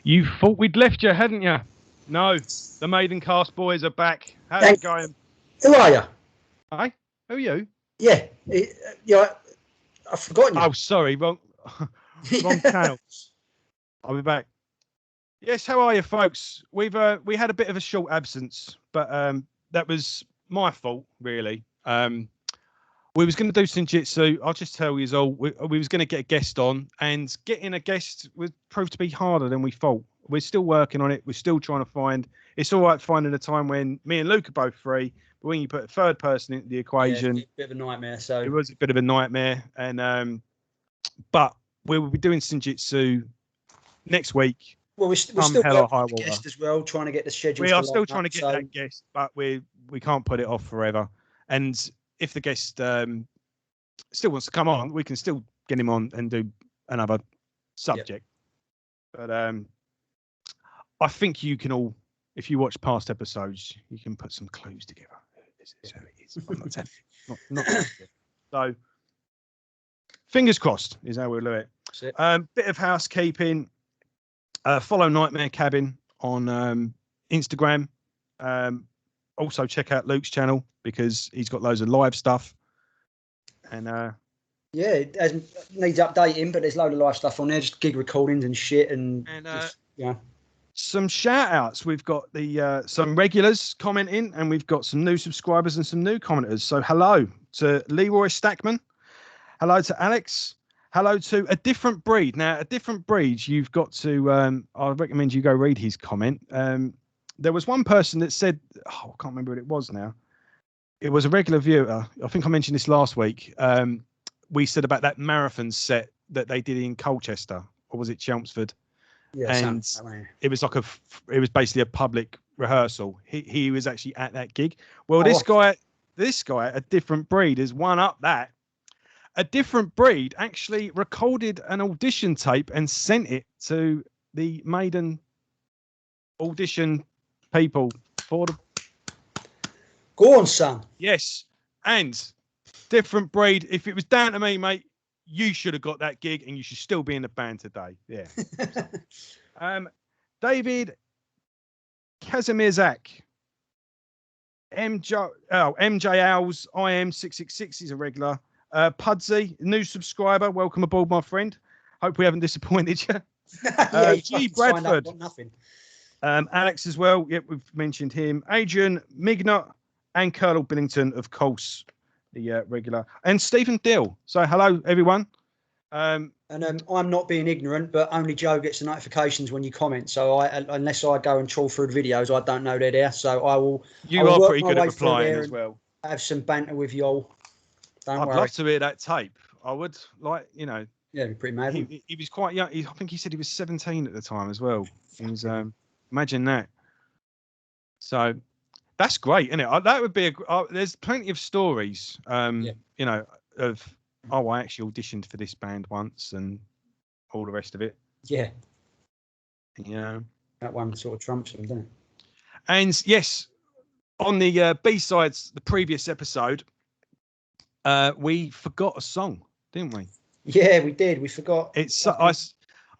You thought we'd left you, hadn't you? No, the Maidencast boys are back. How's it going? Who are you? Hey, who are you? Yeah, I've forgotten you. Oh, sorry, wrong channel. I'll be back. Yes, how are you, folks? We had a bit of a short absence, but that was my fault, really. We was going to do Senjutsu. I'll just tell you all. We was going to get a guest on, and getting a guest would prove to be harder than we thought. We're still working on it. We're still trying to find. It's all right finding a time when me and Luke are both free, but when you put a third person into the equation, it's a bit of a nightmare. So it was a bit of a nightmare. And but we will be doing Senjutsu next week. Well, we're still working on the guest as well, trying to get the schedule. We are still trying to get that guest, but we can't put it off forever. And if the guest still wants to come on, we can still get him on and do another subject. Yep. But I think you can all, if you watch past episodes, you can put some clues together. This is how it is. I'm not telling you. Not so, fingers crossed is how we'll do it. Bit of housekeeping. Follow Nightmare Cabin on Instagram. Also check out Luke's channel because he's got loads of live stuff. And it needs updating, but there's loads of live stuff on there, just gig recordings and shit, and just, some shout outs. We've got the some regulars commenting, and we've got some new subscribers and some new commenters. So hello to Leroy Stackman, hello to Alex, hello to A Different Breed. Now, A Different Breed, you've got to I recommend you go read his comment. There was one person that said, I can't remember what it was now. It was a regular viewer. I think I mentioned this last week. We said about that marathon set that they did in Colchester, or was it Chelmsford? Yeah, and it was like it was basically a public rehearsal. He was actually at that gig. Well, this guy, A Different Breed, has one up that. A Different Breed actually recorded an audition tape and sent it to the Maiden audition people for the. Go on, son. Yes, and Different Breed. If it was down to me, mate, you should have got that gig, and you should still be in the band today. Yeah. David Kazimierzak, MJ Owls, IM666 is a regular. Pudsey, new subscriber. Welcome aboard, my friend. Hope we haven't disappointed you. G. Bradford. Nothing. Alex as well. Yep, we've mentioned him. Adrian Mignot and Colonel Billington, of course, the regular. And Stephen Dill. So hello, everyone. And I'm not being ignorant, but only Joe gets the notifications when you comment. So unless I go and trawl through the videos, I don't know they're there. So I will. You are pretty good at replying as well. Have some banter with y'all. I'd love to hear that tape. I would like, Yeah, it'd be pretty mad. He was quite young. I think he said he was 17 at the time as well. He was, imagine that. So that's great, isn't it? That would be there's plenty of stories, of, I actually auditioned for this band once and all the rest of it. Yeah. Yeah. That one sort of trumps them, doesn't it? And yes, on the B-sides, the previous episode, we forgot a song, didn't we? Yeah, we did. We forgot.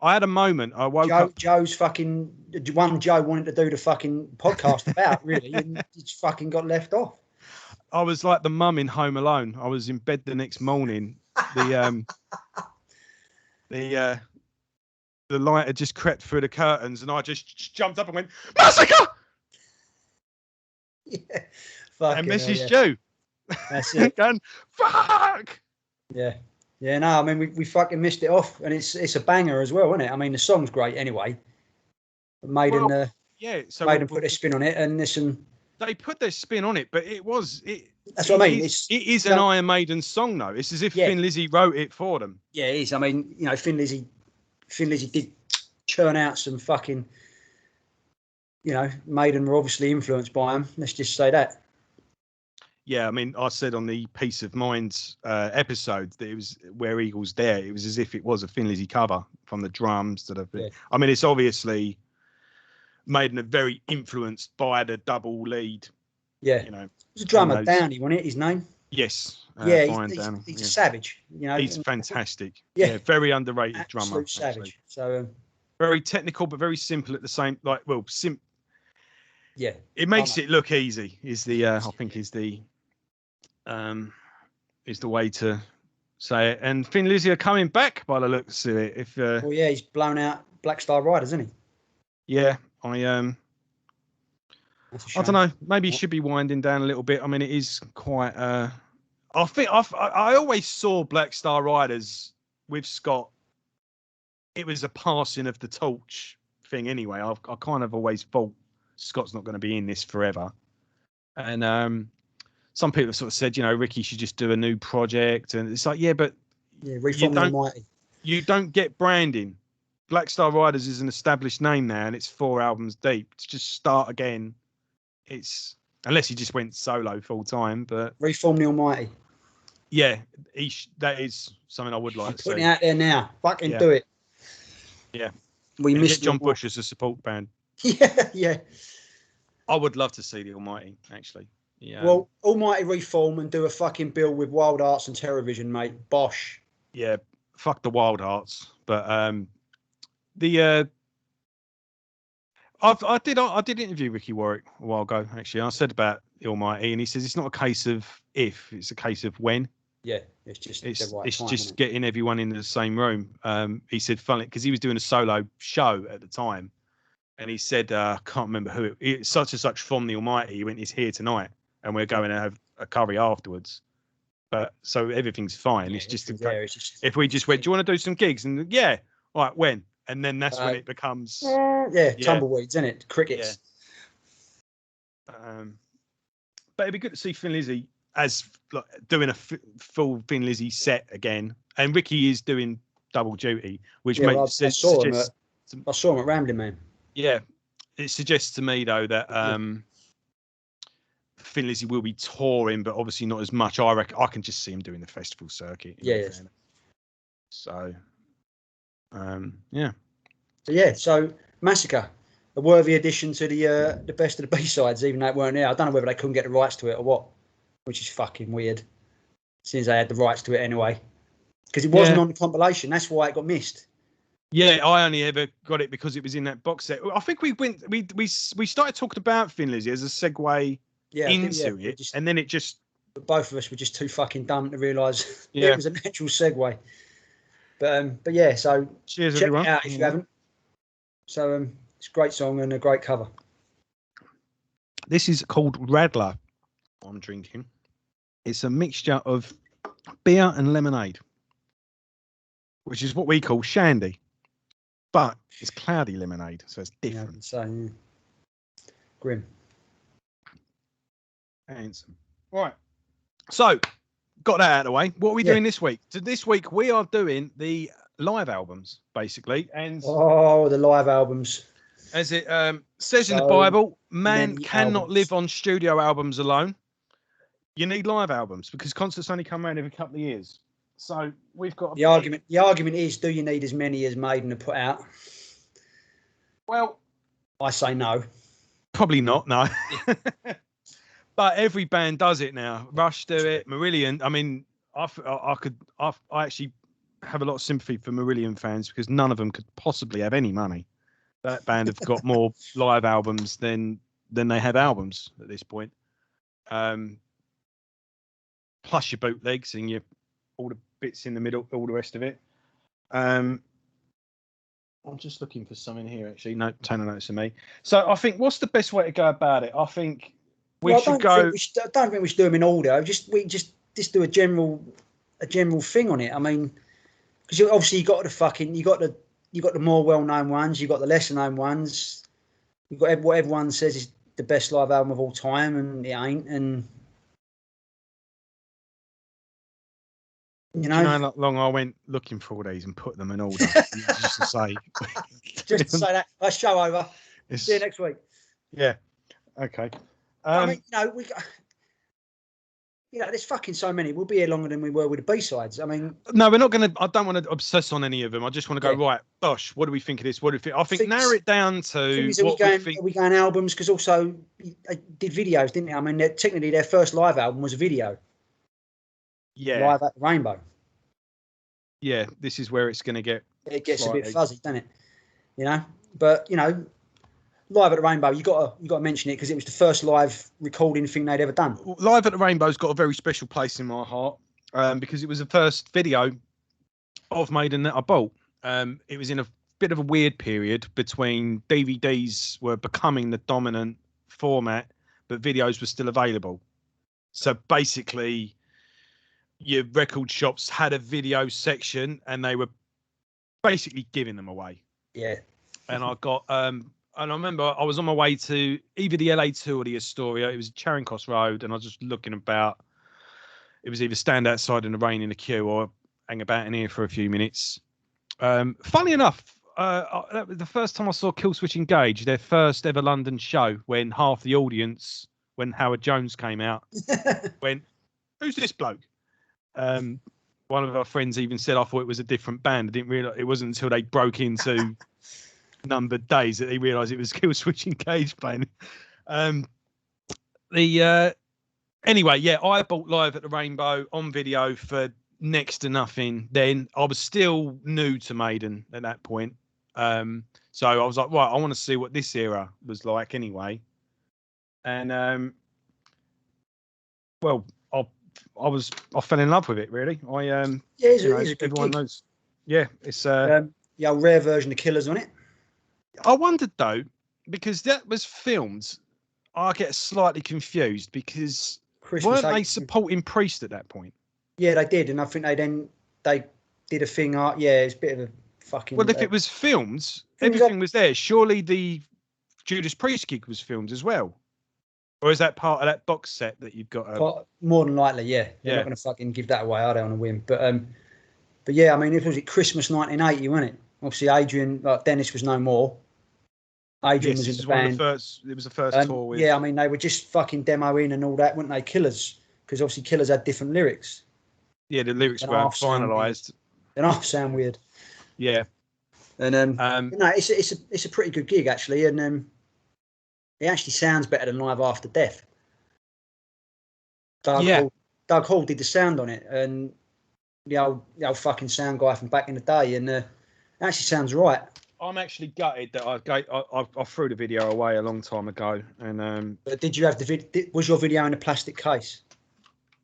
I had a moment. I woke up. Joe's fucking one. Joe wanted to do the fucking podcast about really, and it's fucking got left off. I was like the mum in Home Alone. I was in bed the next morning. The light had just crept through the curtains, and I just jumped up and went, "Massacre!" Yeah. And Mrs. Joe. That's it. Going, fuck. Yeah. Yeah, no, I mean, we fucking missed it off, and it's a banger as well, isn't it? I mean, the song's great anyway. Maiden put their spin on it, and listen. They put their spin on it, but that's what I mean. It is an Iron Maiden song, though. It's as if Thin Lizzy wrote it for them. Yeah, it is. I mean, Thin Lizzy did churn out some fucking, Maiden were obviously influenced by them. Let's just say that. Yeah, I mean, I said on the Peace of Mind episode that it was Where Eagles Dare. It was as if it was a Thin Lizzy cover from the drums that have been. Yeah. I mean, it's obviously Maiden are very influenced by the double lead. Yeah, it was a drummer, Downey, wasn't it? His name. Yes. He's a savage. He's fantastic. Yeah, very underrated drummer. Savage. So very technical, but very simple at the same. Yeah, it makes it look easy. Is the I think is the way to say it. And Thin Lizzy are coming back by the looks of it. If well, yeah, he's blown out Black Star Riders, isn't he? Yeah, I don't know. Maybe he should be winding down a little bit. I mean, it is quite. I think I always saw Black Star Riders with Scott. It was a passing of the torch thing anyway. I kind of always thought Scott's not going to be in this forever. And some people have sort of said, Ricky should just do a new project. And it's like, yeah, but reform the Almighty. You don't get branding. Black Star Riders is an established name now, and it's 4 albums deep. It's just start again. It's unless he just went solo full time, but reform the Almighty. Yeah, that is something I would like to see. Putting it out there now. Fucking do it. Yeah. We missed John Bush as a support band. Yeah. I would love to see the Almighty, actually. Yeah. Well, Almighty reform and do a fucking bill with Wild Arts and Terrorvision, mate. Bosh. Yeah, fuck the Wild Arts. But I did interview Ricky Warwick a while ago, actually. I said about the Almighty, and he says it's not a case of if, it's a case of when. Yeah, it's just getting everyone in the same room. He said, funny, because he was doing a solo show at the time, and he said, I can't remember who it's such and such from the Almighty. He went, he's here tonight, and we're going to have a curry afterwards. But so everything's fine. Yeah, it's just if we just went, do you want to do some gigs? And all right, when? And then that's when it becomes tumbleweeds, isn't it? Crickets. Yeah. But it'd be good to see Thin Lizzy as doing a full Thin Lizzy set again, and Ricky is doing double duty, which makes I saw him at Rambling Man. Yeah, it suggests to me though that Thin Lizzy will be touring, but obviously not as much. I reckon I can just see him doing the festival circuit. So, So Massacre, a worthy addition to the best of the B-sides, even though it weren't there. I don't know whether they couldn't get the rights to it or what, which is fucking weird, since they had the rights to it anyway. Because it wasn't on the compilation, that's why it got missed. Yeah, I only ever got it because it was in that box set. I think we started talking about Thin Lizzy as a segue into it, and then it just... Both of us were just too fucking dumb to realise it was a natural segue. But yeah, so cheers, check everyone. it out if you haven't. So it's a great song and a great cover. This is called Radler. I'm drinking. It's a mixture of beer and lemonade, which is what we call shandy, but it's cloudy lemonade, so it's different. So grim. Handsome. Right. So, got that out of the way. What are we doing this week? So this week we are doing the live albums, basically. And the live albums. As it says in the Bible, man cannot live on studio albums alone. You need live albums because concerts only come around every couple of years. So we've got the argument. The argument is, do you need as many as Maiden have put out? Well, I say no. Probably not. No. But every band does it now. Rush do it. Marillion. I mean, I actually have a lot of sympathy for Marillion fans because none of them could possibly have any money. That band have got more live albums than they have albums at this point. Plus your bootlegs and all the bits in the middle, all the rest of it. I'm just looking for something here, actually. No, Tanner notes to me. So I think, what's the best way to go about it? I think I don't think we should do them in order. We just do a general thing on it. I mean, because obviously you got the more well-known ones, you got the lesser-known ones, you got what everyone says is the best live album of all time, and it ain't. And you know how long I went looking for all these and put them in order, just to say. Just to say that. That's show over. See you next week. Yeah. Okay. I mean, there's fucking so many. We'll be here longer than we were with the B-sides. I mean, no, we're not going to. I don't want to obsess on any of them. I just want to go right. Gosh, what do we think of this? What do we think? I think narrow it down to what we think. Are we going albums? Because also they did videos, didn't they? I mean, technically their first live album was a video. Yeah. Live at the Rainbow. Yeah, this is where it's going to get. It gets a bit fuzzy, doesn't it? you know. But you know, Live at the Rainbow, you got to mention it because it was the first live recording thing they'd ever done. Live at the Rainbow's got a very special place in my heart because it was the first video of Maiden that I bought. It was in a bit of a weird period between DVDs were becoming the dominant format, but videos were still available. So basically, your record shops had a video section and they were basically giving them away. Yeah. And I got and I remember I was on my way to either the LA2 or the Astoria. It was Charing Cross Road, and I was just looking about. It was either stand outside in the rain in the queue or hang about in here for a few minutes. Funny enough, that was the first time I saw Killswitch Engage, their first ever London show, when half the audience, when Howard Jones came out, went, "Who's this bloke?" One of our friends even said, "I thought it was a different band." I didn't realise it wasn't until they broke into Numbered Days that they realised it was Killswitch Engage playing. Anyway, yeah, I bought Live at the Rainbow on video for next to nothing. Then I was still new to Maiden at that point, so I was like, right, I want to see what this era was like anyway. And well, I fell in love with it really. Yeah, it's a good everyone gig. knows. Yeah, it's yeah, rare version of Killers on it. I wondered though, because that was filmed, I get slightly confused because weren't they supporting Priest at that point? Yeah, they did, and I think they did a thing. Yeah, it's a bit of a fucking. Well, if it was filmed, everything was there. Surely the Judas Priest gig was filmed as well, or is that part of that box set that you've got? More than likely, yeah. They're not going to fucking give that away, are they, on a whim? But yeah, I mean, it was Christmas 1980, wasn't it? Obviously, Adrian, Dennis was no more. Adrian was in the band. It was the first tour with. Yeah, I mean, they were just fucking demoing and all that, weren't they? Killers, because obviously Killers had different lyrics. Yeah, the lyrics weren't finalised. They half sound weird. Yeah, and no, it's a pretty good gig actually, and it actually sounds better than Live After Death. Doug Hall did the sound on it, and the old fucking sound guy from back in the day, and it actually sounds right. I'm actually gutted that I threw the video away a long time ago. And but did you have was your video in a plastic case?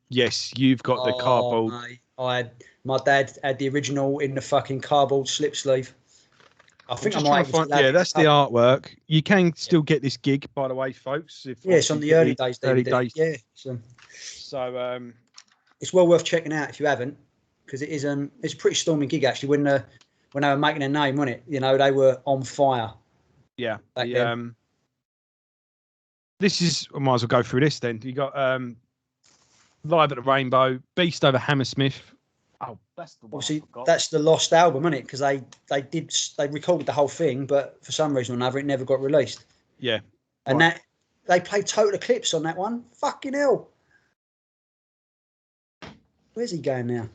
Yes, you've got the cardboard. Mate, my dad had the original in the fucking cardboard slip sleeve. I think I might find. Yeah, that's the artwork. You can still get this gig, by the way, folks. It's on the early days. Yeah. So it's well worth checking out if you haven't, because it's a pretty stormy gig actually. When they were making their name, wasn't it? You know, they were on fire. Yeah. This is. I might as well go through this then. You got Live at the Rainbow, Beast over Hammersmith. Oh, that's the one. Obviously, that's the lost album, isn't it? Because they recorded the whole thing, but for some reason or another, it never got released. Yeah. And that they played Total Eclipse on that one. Fucking hell. Where's he going now?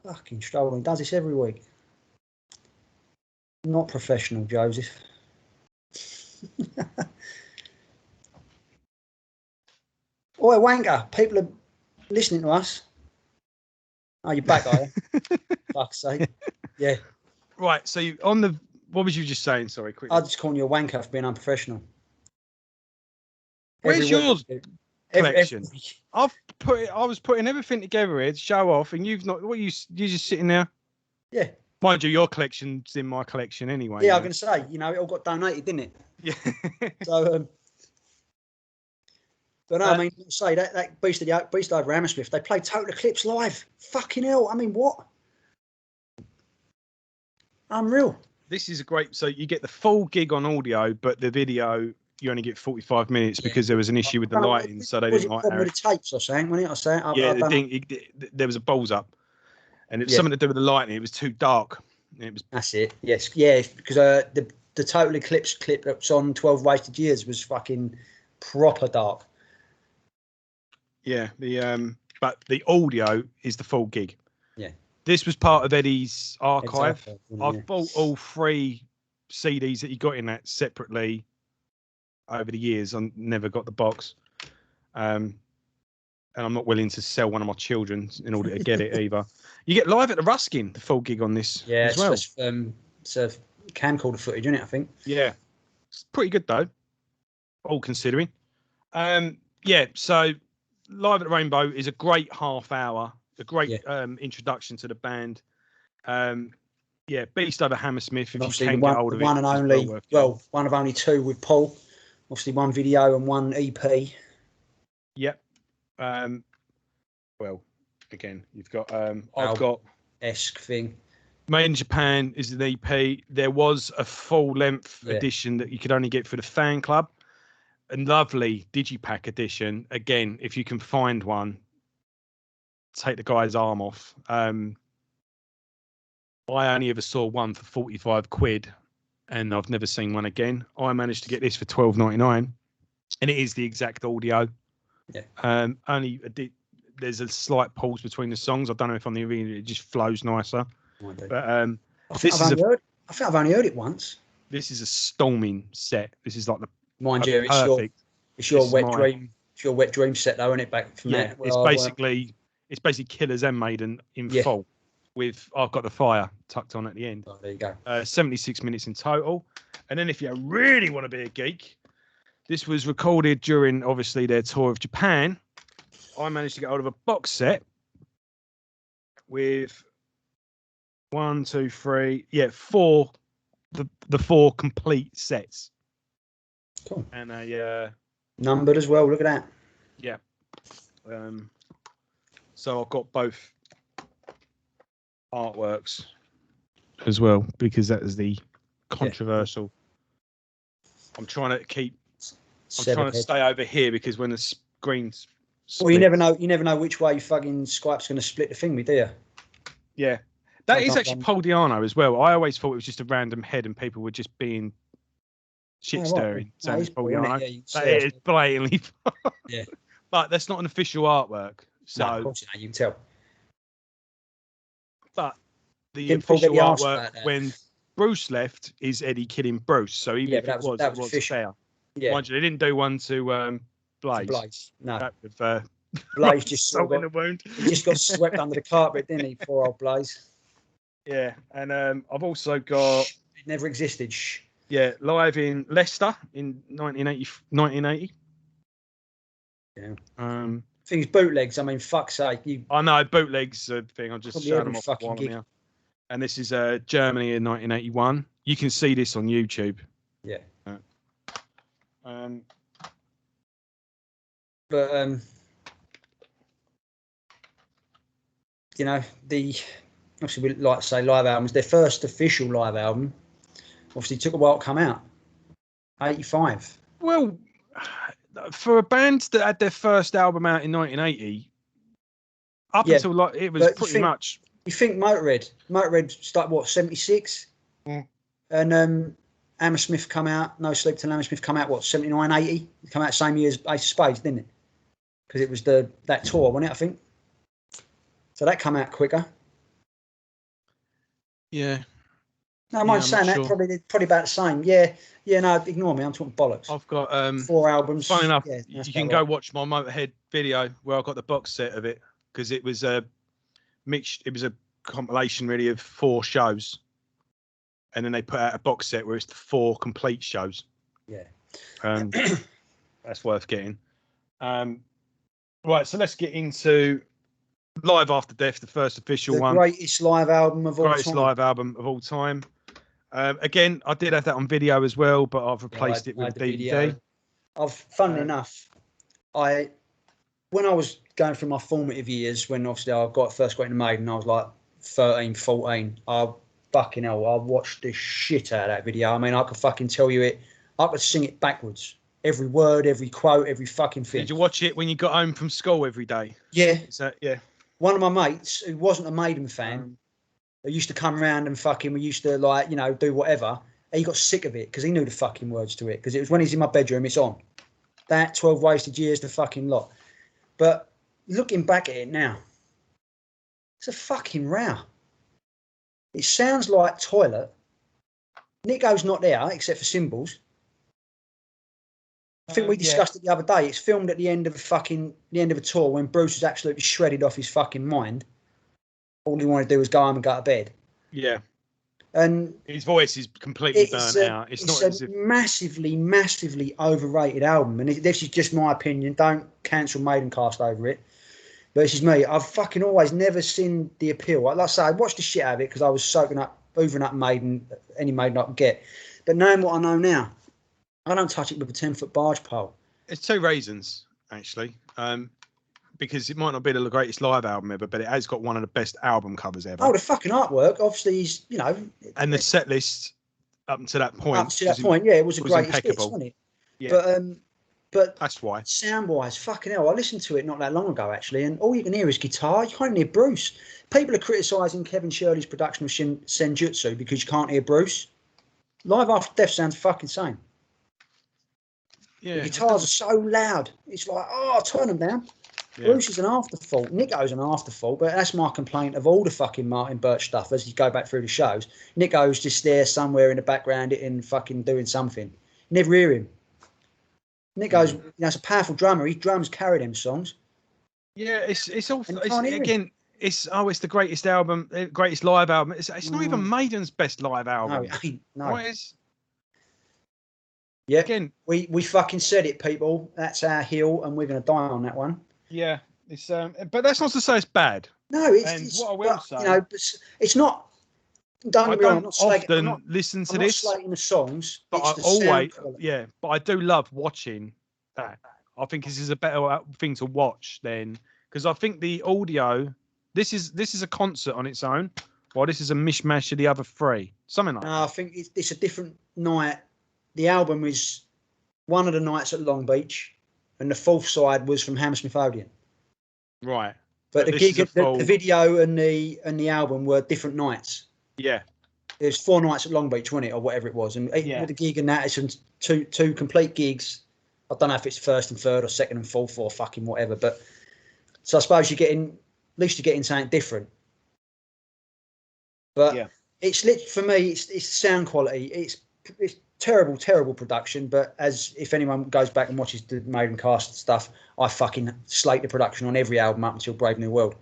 Fucking strolling. Does this every week. Not professional, Joseph. Oi, wanker. People are listening to us. Oh, you're back, are you? Fuck's sake. Yeah. Right, so what was you just saying? Sorry, quickly. I just calling you a wanker for being unprofessional. Where's yours collection? I was putting everything together here to show off, and you've not. What you're just sitting there? Yeah. Mind you, your collection's in my collection anyway. Yeah, I'm going to say, it all got donated, didn't it? Yeah. So, but no, I mean, say that Beast over Hammersmith, they played Total Eclipse live. Fucking hell! I mean, what? Unreal. This is a great. So you get the full gig on audio, but the video you only get 45 minutes because there was an issue with the lighting, so they didn't like it. Was it with the tapes or something? Wasn't it? There was a balls up, and it's something to do with the lighting. It was too dark. That's it. Yes, yeah, because the Total Eclipse clip that's on 12 Wasted Years was fucking proper dark. Yeah, but the audio is the full gig. Yeah. This was part of Eddie's archive. I've bought all 3 CDs that he got in that separately over the years. I never got the box. And I'm not willing to sell one of my children in order to get it either. You get Live at the Ruskin, the full gig on this as well. camcorder footage, isn't it? I think. Yeah, it's pretty good though, all considering. Yeah, so Live at the Rainbow is a great half hour, a great introduction to the band. Yeah, Beast over Hammersmith. If obviously you can get hold of it, one and only, one of only two with Paul. Obviously, one video and one EP. Yep. Well, again, you've got I've got esque thing. Made in Japan is an EP. There was a full length edition that you could only get for the fan club. A lovely digipack edition. Again, if you can find one, take the guy's arm off. I only ever saw one for 45 quid, and I've never seen one again. I managed to get this for $12.99, and it is the exact audio. Yeah. There's a slight pause between the songs. I don't know if on the arena it just flows nicer. But I think I've only heard it once. This is a storming set. This is like the mind you, it's your wet dream set though, isn't it? Back from there. It's basically Killers and Maiden in full. With I've Got the Fire tucked on at the end. Oh, there you go. 76 minutes in total. And then if you really want to be a geek, this was recorded during obviously their tour of Japan. I managed to get hold of a box set with 4 the 4 complete sets. Cool. And a numbered as well. Look at that. Yeah. So I've got both artworks as well because that is the controversial. I'm trying to stay over here because when the screen's splits, well, you never know which way fucking Skype's going to split the thing with, do you? Yeah. That is actually Paul Di'Anno as well. I always thought it was just a random head and people were just being shit stirring. So it's Paul Di'Anno. That is blatantly. Yeah. But that's not an official artwork. So no, of course you can tell. But the official artwork when Bruce left is Eddie killing Bruce. So even if it was official. Fair. Yeah. Mind you, they didn't do one to Blaze. No. That with, Blaze just salt in the wound. He just got swept under the carpet, didn't he? Poor old Blaze. Yeah, and I've also got. It never existed. Yeah, live in Leicester in 1980. Yeah. Things bootlegs. I mean, fuck's sake. I know bootlegs a thing. I'm just showing them off while I'm here. And this is Germany in 1981. You can see this on YouTube. Yeah. But you know, obviously we like to say live albums. Their first official live album obviously took a while to come out. 85. Well, for a band that had their first album out in 1980, until it was pretty much. You think Motorhead started what, 76? Yeah. And Hammersmith come out, No Sleep Till Hammersmith come out what, 79, 80? It came out the same year as Ace of Spades, didn't it? Because it was that tour, wasn't it, I think? So that come out quicker. Yeah. No, I mind saying that, probably about the same. Yeah, no, ignore me, I'm talking bollocks. I've got 4 albums. Funny enough, you can go watch my Motorhead video where I got the box set of it because it was a compilation really of 4 shows. And then they put out a box set where it's the 4 complete shows. Yeah. That's worth getting. Right, so let's get into Live After Death, the first official one. Greatest live album of all time. Greatest live album of all time. Again, I did have that on video as well, but I've replaced it with DVD. Funnily enough, when I was going through my formative years, when obviously I first got into Maiden, I was like 13, 14. Fucking hell, I watched the shit out of that video. I mean, I could fucking tell you it. I could sing it backwards. Every word, every quote, every fucking thing. Did you watch it when you got home from school every day? Yeah. Yeah. One of my mates, who wasn't a Maiden fan, who used to come around and we used to do whatever. He got sick of it because he knew the fucking words to it. Because it was when he's in my bedroom, it's on. That 12 Wasted Years, the fucking lot. But looking back at it now, it's a fucking row. It sounds like Toilet. Nico's not there except for cymbals. I think we discussed it the other day. It's filmed at the end of a tour when Bruce was absolutely shredded off his fucking mind. All he wanted to do was go home and go to bed. Yeah. And his voice is completely burnt out. It's not as if... massively overrated album. And this is just my opinion. Don't cancel Maidencast over it. But this is me. I've fucking always never seen the appeal. Like I say, I watched the shit out of it because I was hoovering up Maiden, any Maiden I could get. But knowing what I know now, I don't touch it with a 10-foot barge pole. It's two reasons, actually. Because it might not be the greatest live album ever, but it has got one of the best album covers ever. Oh, the fucking artwork, obviously, is, you know. And the set list up to that point. Yeah, it was a great hit, wasn't it? Yeah. But that's why. Sound-wise, fucking hell, I listened to it not that long ago, actually, and all you can hear is guitar. You can't hear Bruce. People are criticising Kevin Shirley's production of Senjutsu because you can't hear Bruce. Live After Death sounds fucking same. Yeah, the guitars are so loud. It's like, oh, turn them down. Yeah. Bruce is an afterthought. Nico's an afterthought, but that's my complaint of all the fucking Martin Birch stuff as you go back through the shows. Nico's just there somewhere in the background and fucking doing something. You never hear him. Nico's, you know, it's a powerful drummer. His drums carry them songs. Yeah, it's all again. It's the greatest album, greatest live album. It's not even Maiden's best live album. No. What is? Yeah. Again, we fucking said it, people. That's our hill, and we're going to die on that one. Yeah, it's but that's not to say it's bad. No, it's what I will say. You know, it's not. Don't get me wrong. I'm not often listen to this. I'm not slating the songs, but I always, but I do love watching that. I think this is a better thing to watch than because I think the audio. This is a concert on its own, while this is a mishmash of the other three. Something like that. I think it's a different night. The album is one of the nights at Long Beach, and the fourth side was from Hammersmith Odeon. Right. But the gig, the video and the album were different nights. Yeah. There's 4 nights at Long Beach, wasn't it, or whatever it was, and with the gig and that, it's two complete gigs. I don't know if it's first and third or second and fourth or fucking whatever, but so I suppose at least you're getting something different. But it's for me, it's sound quality. It's terrible production. But as if anyone goes back and watches the Maidencast stuff, I fucking slate the production on every album up until Brave New World.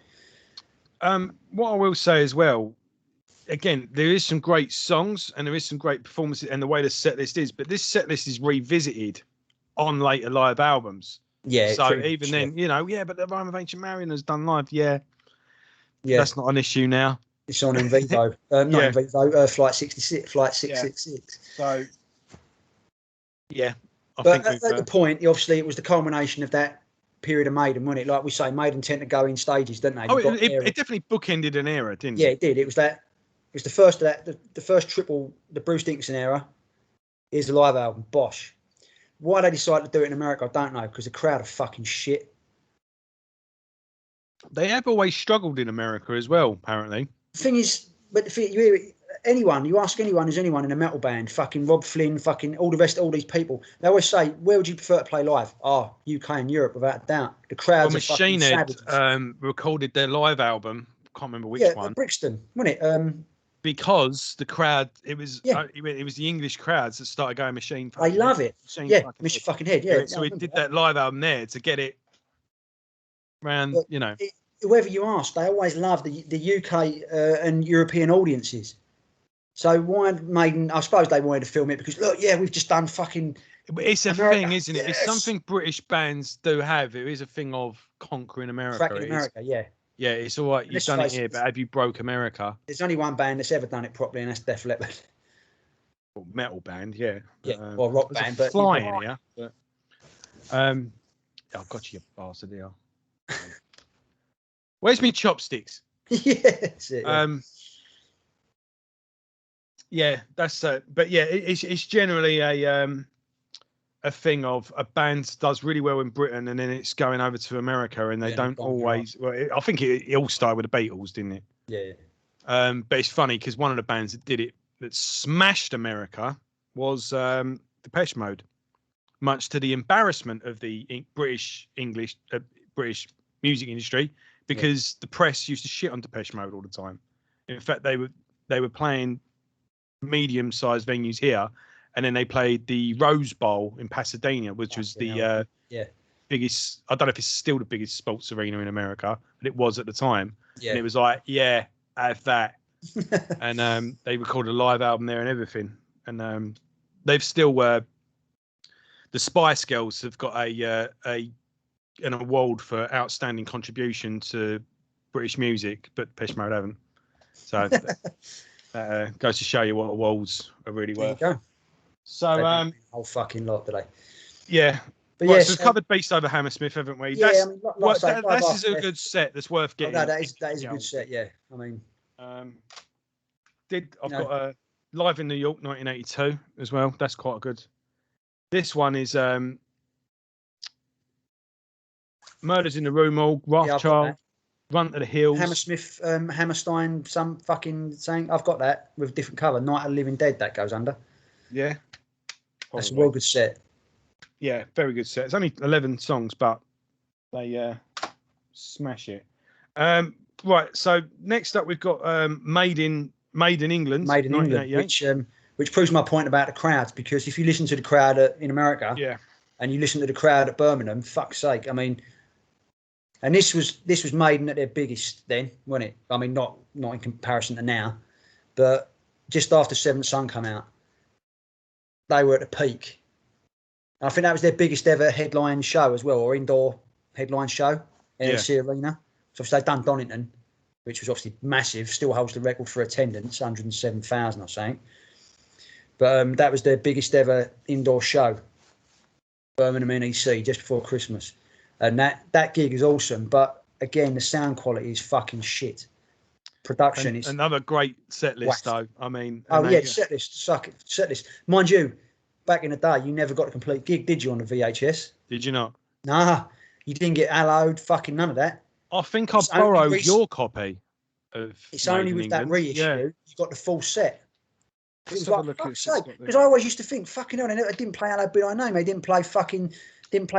What I will say as well, again, there is some great songs and there is some great performances and the way the set list is, but this set list is revisited on later live albums. Yeah. So even then, you know, but the Rime of Ancient Marion's done live. Yeah. That's not an issue now. It's on in Vivo. Not in Vivo. Flight 66. Flight 666. So. Yeah. I think at the point, obviously, it was the culmination of that period of Maiden, wasn't it? Like we say, Maiden tend to go in stages, don't they? Oh, it definitely bookended an era, didn't it? Yeah, it did. It was the first of that. The first triple, the Bruce Dickinson era, is the live album. Bosh. Why they decided to do it in America, I don't know, because the crowd are fucking shit. They have always struggled in America as well, apparently. The thing is, you ask anyone who's anyone in a metal band, fucking Rob Flynn, fucking all the rest, all these people, they always say, where would you prefer to play live? Oh, UK and Europe, without a doubt. The crowds are fucking savage. Machine Head recorded their live album, can't remember which one. Brixton, wasn't it? Because the crowd, it was the English crowds that started going Machine. I love it. Machine fucking Head. Yeah. So we did that live album there to get it around, whoever you ask, they always love the UK and European audiences. So why Maiden? I suppose they wanted to film it because look, we've just done fucking. It's a America. thing, isn't it? It's something British bands do have. It is a thing of conquering America. Cracking America, Yeah, it's all right. You've done it here, but have you broke America? There's only one band that's ever done it properly, and that's Def Leppard. Well, metal band, yeah. Well, rock band, but flying here. But, I've got you, bastard here. Where's me chopsticks? Yes. That's but it's generally a thing of a band does really well in Britain and then it's going over to America and they don't always. Well, I think it all started with the Beatles, didn't it? Yeah. But it's funny because one of the bands that did it that smashed America was Depeche Mode, much to the embarrassment of the British music industry because the press used to shit on Depeche Mode all the time. In fact, they were playing medium-sized venues here. And then they played the Rose Bowl in Pasadena, which was the biggest. I don't know if it's still the biggest sports arena in America, but it was at the time. Yeah. And it was like, have that. and they recorded a live album there and everything. And they've still the Spice Girls have got an award for outstanding contribution to British music, but Depeche Mode haven't. So goes to show you what awards are really worth. There you go. So whole fucking lot today. Yeah. But right, yes, so we've covered Beast Over Hammersmith, haven't we? Yeah, That's, this is a good set that's worth getting. Oh, no, that is a good set. Yeah, I mean, I've got a Live in New York 1982 as well. That's quite good. This one is Murders in the Rue Morgue, Rothschild, Run to the Hills, Hammersmith, Hammerstein, some fucking thing. I've got that with a different cover. Night of the Living Dead that goes under. Yeah, that's a well good set. Yeah, very good set. It's only 11 songs, but they smash it. Right, so next up we've got Made in England, which proves my point about the crowds, because if you listen to the crowd in America, and you listen to the crowd at Birmingham, fuck's sake, I mean, and this was Maiden at their biggest then, wasn't it? I mean, not in comparison to now, but just after Seventh Son come out, they were at the peak. And I think that was their biggest ever headline show as well, or indoor headline show in LC Arena. So they've done Donington, which was obviously massive, still holds the record for attendance, 107,000 or something. But that was their biggest ever indoor show, Birmingham NEC, just before Christmas. And that gig is awesome. But again, the sound quality is fucking shit. Production is another great set list, though. I mean, set list, suck it, set list. Mind you, back in the day, you never got a complete gig, did you, on the VHS? Did you not? Nah, you didn't get hallowed, fucking none of that. I think I borrowed your copy of. It's only with that reissue you got the full set. It was like, fuck's sake, because I always used to think, fucking hell, they didn't play Hello Be Thy Name, they didn't play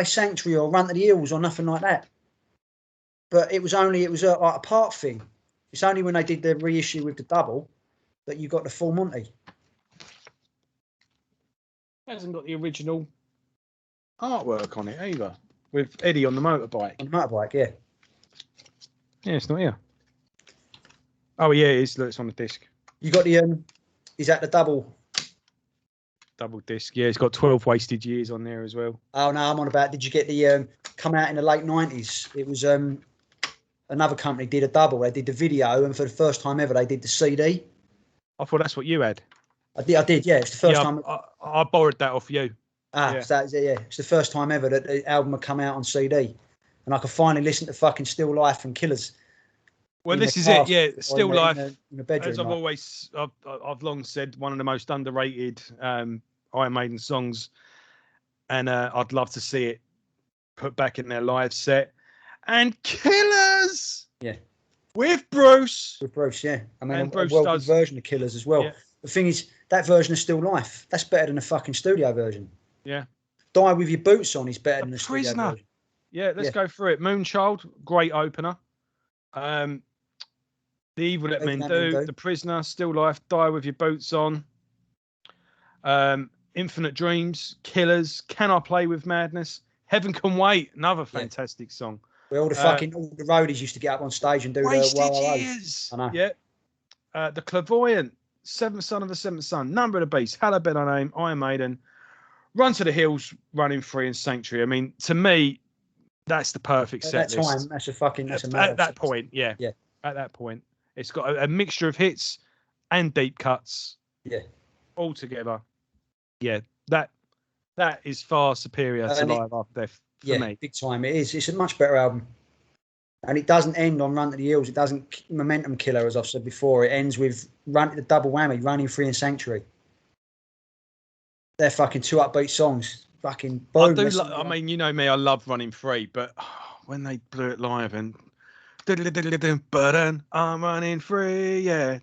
Sanctuary or Run to the Hills or nothing like that. But it was like a part thing. It's only when they did the reissue with the double that you got the full Monty. It hasn't got the original artwork on it either, with Eddie on the motorbike. On the motorbike, yeah. Yeah, it's not here. Oh yeah, it is. Look, it's on the disc. You got the is that the double disc? Yeah, it's got 12 Wasted Years on there as well. Oh no, I'm on about. Did you get the come out in the late 90s? It was another company did a double. They did the video, and for the first time ever, they did the CD. I thought that's what you had. I did. Yeah, it's the first time. I borrowed that off you. So that's it. Yeah, it's the first time ever that the album had come out on CD, and I could finally listen to fucking Still Life from Killers. Well, this is it. Yeah, Still Life. In the bedroom, as I've long said, one of the most underrated Iron Maiden songs, and I'd love to see it put back in their live set. And Killers. Yeah. With Bruce. Yeah. I mean, and Bruce does version of Killers as well. Yeah. The thing is, that version of Still Life, that's better than the fucking studio version. Yeah. Die With Your Boots On is better than the studio version. Yeah, let's go through it. Moonchild, great opener. The Evil That Men Do, The Prisoner, Still Life, Die With Your Boots On. Infinite Dreams, Killers, Can I Play With Madness, Heaven Can Wait, another fantastic song. Where all the roadies used to get up on stage and do Wasted Years. I know. Yeah. The Clairvoyant, Seventh Son of the Seventh Son, Number of the Beast, Hello Be Thy Name, Iron Maiden, Run to the Hills, Running Free, and Sanctuary. I mean, to me, that's the perfect set list. At that point, yeah. At that point, it's got a mixture of hits and deep cuts. Yeah. All together. Yeah, that is far superior to Live After Death for me. Big time. It is. It's a much better album. And it doesn't end on Run to the Hills. It doesn't momentum killer, as I've said before. It ends with the double whammy, Running Free and Sanctuary. They're fucking two upbeat songs. Fucking boom. I mean, you know me, I love Running Free, but when they blew it live and I'm running free, yeah.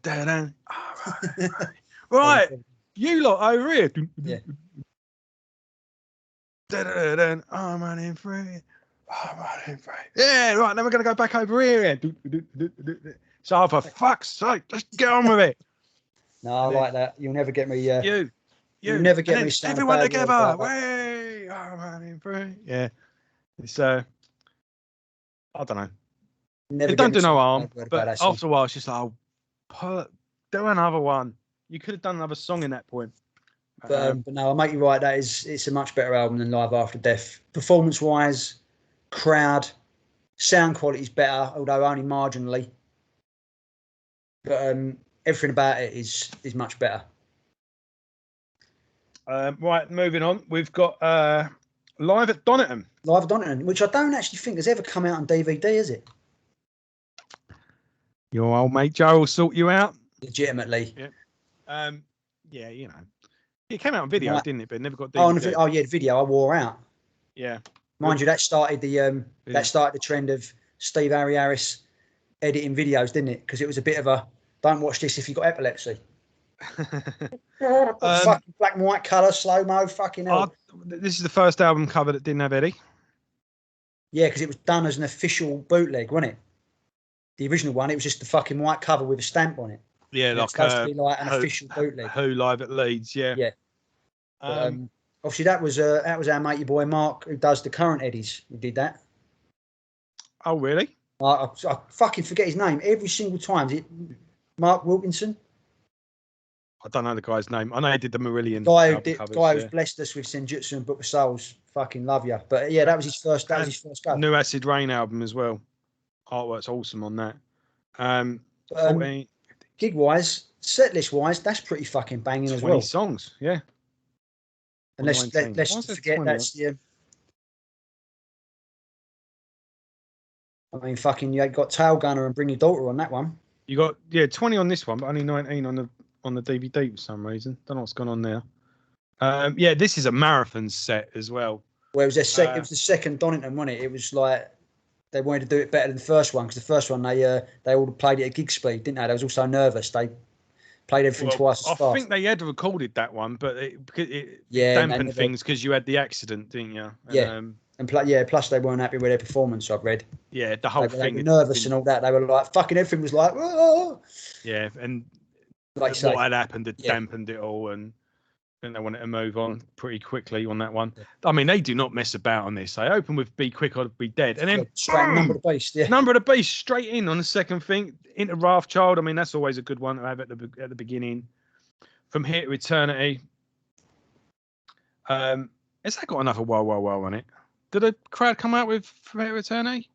Right. You lot over here. Yeah. I'm running free. Yeah, right. Then we're going to go back over here. So for fuck's sake, let's get on with it. No, I like that. You'll never get me. You'll never get me. Everyone together. Way. I'm running free. Yeah. It's I don't know. It don't do no harm, but after a while, it's just like, Do another one. You could have done another song in that point. But no, I'll make you right. It's a much better album than Live After Death. Performance-wise, crowd, sound quality is better, although only marginally. But everything about it is much better. Right, moving on. We've got Live at Donington. Live at Donington, which I don't actually think has ever come out on DVD, is it? Your old mate Joe will sort you out. Legitimately. Yeah. Yeah, you know. It came out on video, didn't it? But it never got DVD. Oh yeah, the video I wore out. Yeah. Mind you, that started the trend of Steve Harris editing videos, didn't it? Because it was a bit of a don't watch this if you've got epilepsy. Fucking black and white colour, slow mo, fucking hell. This is the first album cover that didn't have Eddie. Yeah, because it was done as an official bootleg, wasn't it? The original one, it was just the fucking white cover with a stamp on it. Yeah, like supposed to be like an official bootleg. Who Live at Leeds? Yeah. Yeah. But, obviously, that was our matey boy Mark, who does the current Eddies, who did that. Oh, really? I fucking forget his name every single time. Is it Mark Wilkinson? I don't know the guy's name. I know he did the Marillion. Guy who's blessed us with Senjutsu and Book of Souls. Fucking love you. But yeah, that was his first. That was his first go. New Acid Rain album as well. Artwork's awesome on that. Gig wise, set list wise, that's pretty fucking banging as well. 20 songs, yeah. And let's forget that's the. I mean, fucking, you got Tail Gunner and Bring Your Daughter on that one. You got 20 on this one, but only 19 on the DVD for some reason. Don't know what's going on there. This is a marathon set as well. Well, it was it was the second Donington, wasn't it? It was like they wanted to do it better than the first one because the first one they all played it at gig speed, didn't they? They was also nervous. They played everything twice as fast. I think they had recorded that one, but it dampened things because you had the accident, didn't you? Plus they weren't happy with their performance, I've read. Yeah, the whole thing. They were nervous and all that. They were like, fucking everything was like, oh. Yeah, and like what had happened had dampened it all, and then they wanted to move on pretty quickly on that one. Yeah. I mean, they do not mess about on this. They open with Be Quick or Be Dead, and then Number of the Beast, Number of the Beast straight in on the second thing into Wrathchild. I mean, that's always a good one to have at the beginning. From Here to Eternity. Has that got another Wow Wow Wow on it? Did the crowd come out with From Here to Eternity?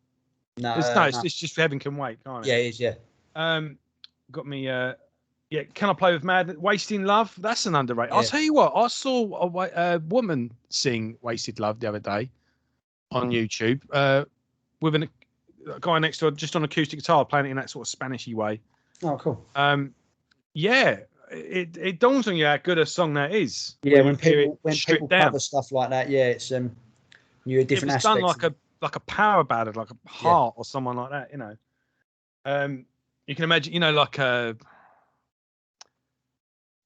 No, it's just Heaven Can Wait, can't it? Yeah, it is. Yeah. Got me. Can I Play with Madness? Wasting Love. That's an underrated. Yeah. I'll tell you what. I saw a woman sing Wasted Love the other day on YouTube with a guy next to her just on acoustic guitar playing it in that sort of Spanishy way. Oh, cool. It dawns on you how good a song that is. Yeah, when people cover stuff like that, it's you're a different aspect. If it's done like a power ballad, like a Heart or someone like that, you know. You can imagine, you know, like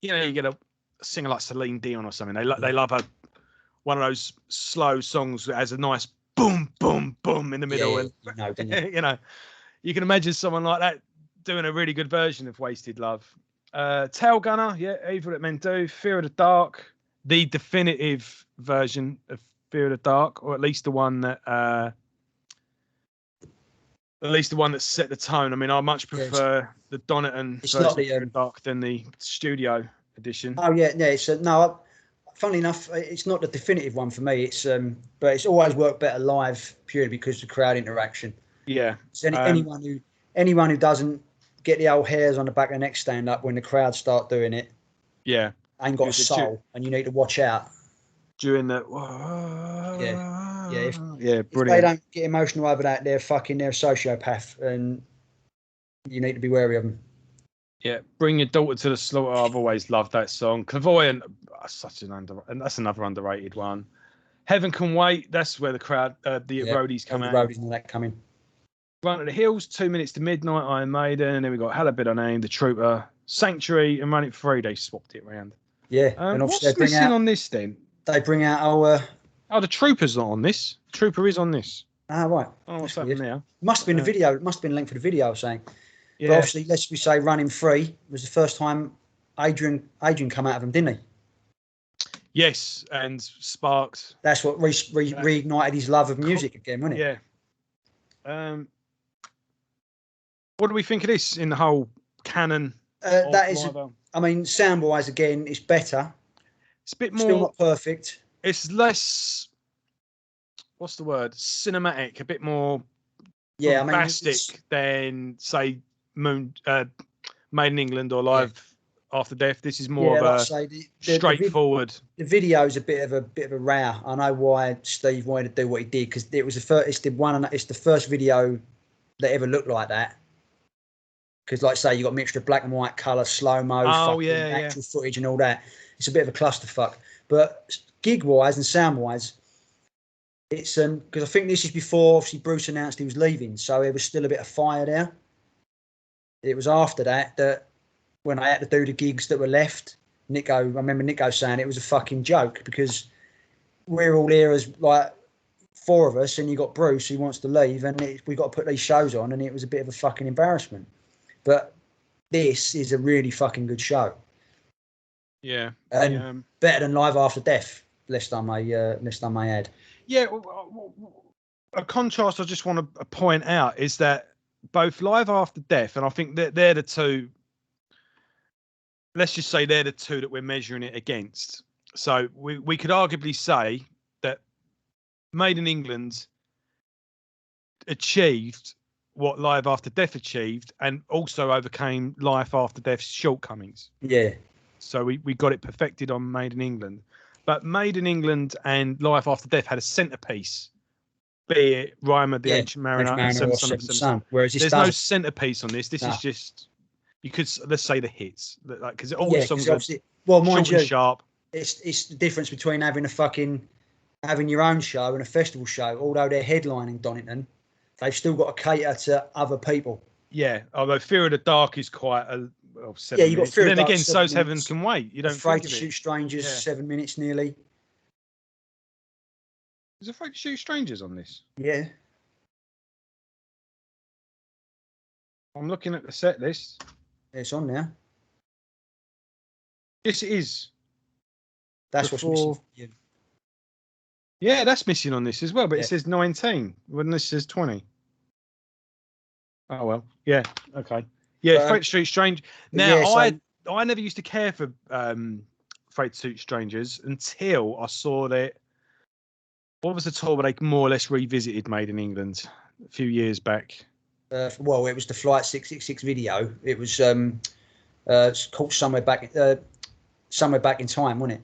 you get a singer like Celine Dion or something. They love one of those slow songs that has a nice boom, boom, boom in the middle. You know, you can imagine someone like that doing a really good version of Wasted Love. Tail Gunner, Evil That Men Do, Fear of the Dark, the definitive version of Fear of the Dark, or at least the one that set the tone. I mean, I much prefer the Donington version of Fear of the Dark than the studio edition. Oh yeah. It's funnily enough, it's not the definitive one for me. It's but it's always worked better live purely because of the crowd interaction. Yeah. So anyone who doesn't get the old hairs on the back of the neck stand up when the crowd start doing it, ain't got a soul, and you need to watch out during the brilliant. If they don't get emotional over that, they're a sociopath, and you need to be wary of them. Yeah, Bring Your Daughter to the Slaughter. I've always loved that song. Clairvoyant, and that's another underrated one. Heaven Can Wait. That's where the crowd, the roadies come out. The roadies and that come in. Run to the Hills, 2 Minutes to Midnight, Iron Maiden, and then we got Hell a Bit of Name, The Trooper, Sanctuary, and Run It Free. They swapped it around. Yeah, and what's missing on this then? They bring out the Trooper's not on this. Trooper is on this. Ah, right. Oh, what's happening there? Must have been the video. It must have been a link for the video, I was saying. Yeah. But obviously, let's we say Running Free was the first time Adrian come out of him, didn't he? Yes, and sparked. That's what reignited his love of music again, wasn't it? Yeah. What do we think of this in the whole canon That is, I mean, sound-wise, again, it's better. It's a bit more. Still not perfect. It's less. What's the word? Cinematic. A bit more. Yeah, bombastic than say Made in England or Live After Death. This is more of a straightforward. The video is a bit of a row. I know why Steve wanted to do what he did, because it was the first. It's the first video that ever looked like that. Because, like I say, you got a mixture of black and white, colour, slow mo, actual footage, and all that. It's a bit of a clusterfuck. But gig wise and sound wise, it's because I think this is before obviously Bruce announced he was leaving, so there was still a bit of fire there. It was after that when I had to do the gigs that were left, I remember Nico saying it was a fucking joke, because we're all here as like 4 of us, and you got Bruce who wants to leave, and we got to put these shows on, and it was a bit of a fucking embarrassment. But this is a really fucking good show. Yeah, and better than Live After Death, lest I may add. Yeah, a contrast I just want to point out is that both Live After Death, and I think that they're the two. Let's just say they're the two that we're measuring it against. So we could arguably say that Made in England achieved what Live After Death achieved, and also overcame Life After Death's shortcomings. Yeah. So we got it perfected on Made in England. But Made in England and Life After Death had a centrepiece, be it Rhyme of the Ancient Mariner and Seventh Son of the Sun. Whereas there's no centrepiece on this. This is just, you could, let's say, the hits. Because all the songs are short and sharp. It's the difference between having your own show and a festival show. Although they're headlining Donington, they've still got to cater to other people. Yeah, although Fear of the Dark is quite a... Well, you got Fear of the Dark. Then again, So's Heaven Can Wait. You don't Afraid to Shoot Strangers, 7 minutes nearly. Is Afraid to Shoot Strangers on this? Yeah. I'm looking at the set list. It's on there. Yes, it is. That's what's missing. Yeah, that's missing on this as well, but it says 19 when this says 20. Oh, well. Yeah, okay. Yeah, Afraid to Shoot Strangers. Now, I never used to care for Afraid to Shoot Strangers until I saw that. What was the tour where they more or less revisited Made in England a few years back? Well, it was the Flight 666 video. It was it's called Somewhere Back in Time, wasn't it?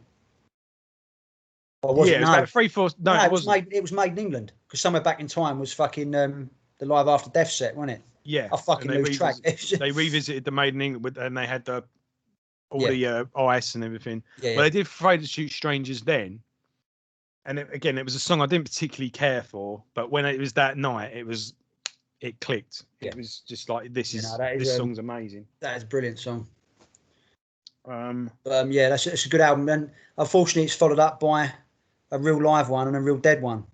Or was it? No, about 3-4. No, it was Made in England, because Somewhere Back in Time was fucking the Live After Death set, wasn't it? Yeah, I fucking lose track. They revisited the Made in England, and they had all the ice and everything. Yeah, well, they did Afraid to Shoot Strangers then, and it was a song I didn't particularly care for, but when it was that night, it clicked. Yeah. It was just like this song's amazing. That is a brilliant song. That's a good album, and unfortunately, it's followed up by a real live one and a real dead one.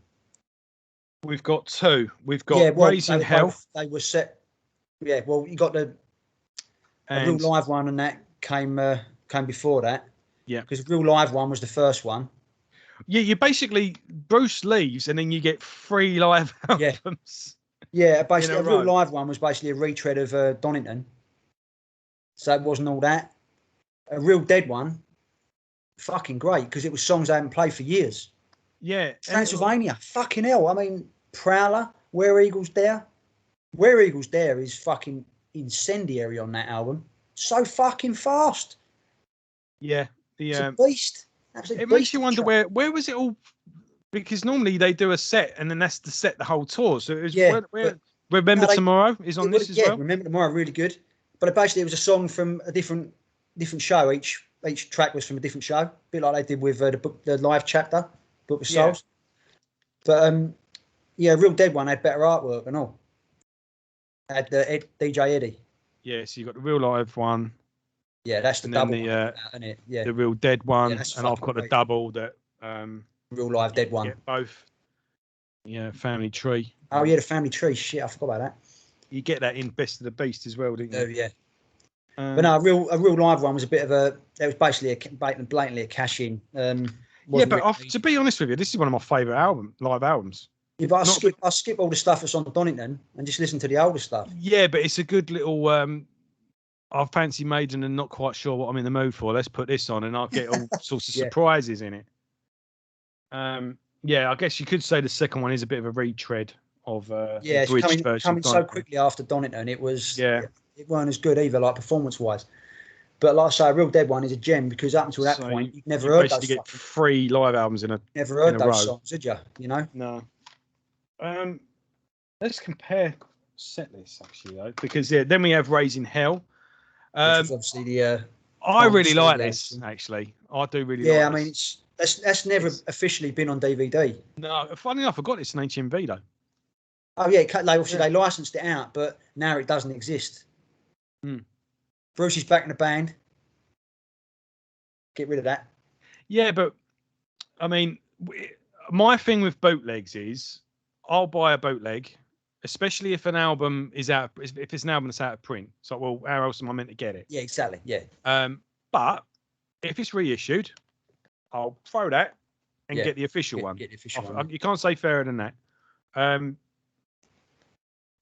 We've got 2. We've got Raising Hell. They were set. Yeah, well, you got a real live one, and that came before that. Yeah, because the real live one was the first one. Yeah, you basically Bruce leaves, and then you get 3 live albums. Yeah, basically a real live one was basically a retread of Donington. So it wasn't all that. A real dead one, fucking great, because it was songs I haven't played for years. Yeah, Transylvania, fucking hell. I mean, Prowler, Where Eagles Dare. Where Eagles Dare is fucking incendiary on that album. So fucking fast. Yeah, it's a beast. It makes you wonder where was it all? Because normally they do a set and then that's the set the whole tour. So it was Remember Tomorrow is on this as well. Remember Tomorrow, really good. But basically, it was a song from a different show. Each track was from a different show, a bit like they did with the live chapter, Book of Souls. But Real Dead one had better artwork and all. Had DJ Eddie. Yeah, so you got the real live one. Yeah, that's the double. The Real Dead one, and I've got the double that. Real live dead one. Yeah, both. Yeah, Family Tree. Oh yeah, the Family Tree. Shit, I forgot about that. You get that in Best of the Beast as well, didn't you? Oh yeah. But no, a real live one was a bit of a. It was basically blatantly a cash in. To be honest with you, this is one of my favourite live albums. Yeah, but I skip all the stuff that's on Donington and just listen to the older stuff. Yeah, but it's a good little I fancy Maiden and not quite sure what I'm in the mood for. Let's put this on, and I'll get all sorts of surprises in it. Yeah, I guess you could say the second one is a bit of a retread of it's bridged version. Coming so quickly after Donington, it weren't as good either, like performance wise. But like I say, a Real Dead one is a gem because up until that point, you'd never heard those. You get 3 live albums in a never heard those songs, did you? You know? No. Let's compare set lists actually though, because then we have Raising Hell. Obviously the. I really like this actually. I do really like. Yeah, I mean that's never officially been on DVD. No, funny enough, I got this in HMV though. Oh yeah, they licensed it out, but now it doesn't exist. Bruce is back in the band. Get rid of that. Yeah, but I mean, my thing with bootlegs is I'll buy a bootleg, especially if an album is out. If it's an album that's out of print, it's like, well, how else am I meant to get it? Yeah, exactly. Yeah. But if it's reissued, I'll throw that and get the official one. Get the official one. You can't say fairer than that.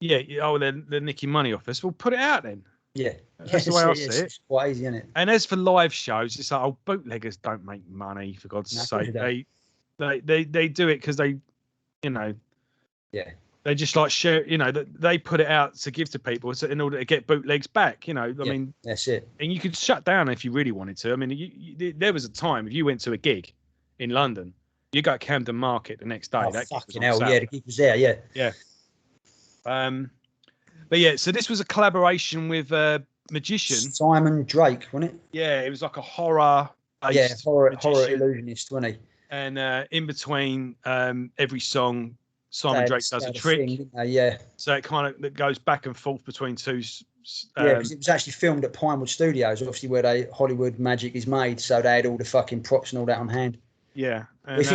They're nicking money off us. We'll put it out then. Yeah, that's the way I see it. It's quite easy, isn't it? And as for live shows, it's like, bootleggers don't make money, for God's sake. They do it because they, they just like share. They put it out to give to people in order to get bootlegs back. I mean, that's it. And you could shut down if you really wanted to. I mean, there was a time if you went to a gig in London, you got Camden Market the next day. That fucking hell, the gig was there, yeah. But yeah, so this was a collaboration with magician Simon Drake, wasn't it? Yeah, it was like a horror. Horror illusionist, wasn't he? And in between every song, Simon Drake does a trick. So it kind of goes back and forth between two. Because it was actually filmed at Pinewood Studios, obviously where Hollywood magic is made. So they had all the fucking props and all that on hand. Yeah. And, if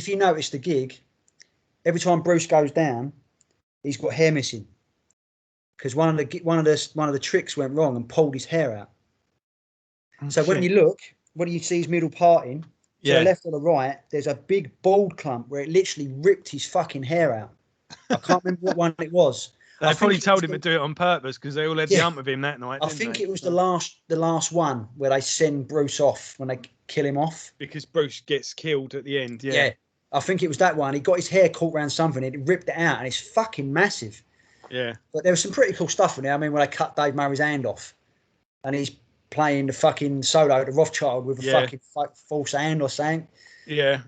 you notice the gig, every time Bruce goes down, he's got hair missing. Because one of the tricks went wrong and pulled his hair out. When you look, what do you see his middle parting? To the left or the right, there's a big bald clump where it literally ripped his fucking hair out. I can't remember what one it was. They probably told him to do it on purpose because they all had the hump of him that night. I think it was the last one where they send Bruce off when they kill him off. Because Bruce gets killed at the end. Yeah. I think it was that one. He got his hair caught around something. It ripped it out, and it's fucking massive. Yeah. But there was some pretty cool stuff in there. I mean, when they cut Dave Murray's hand off, and he's playing the fucking solo to Rothschild with a fucking false hand or something. Yeah.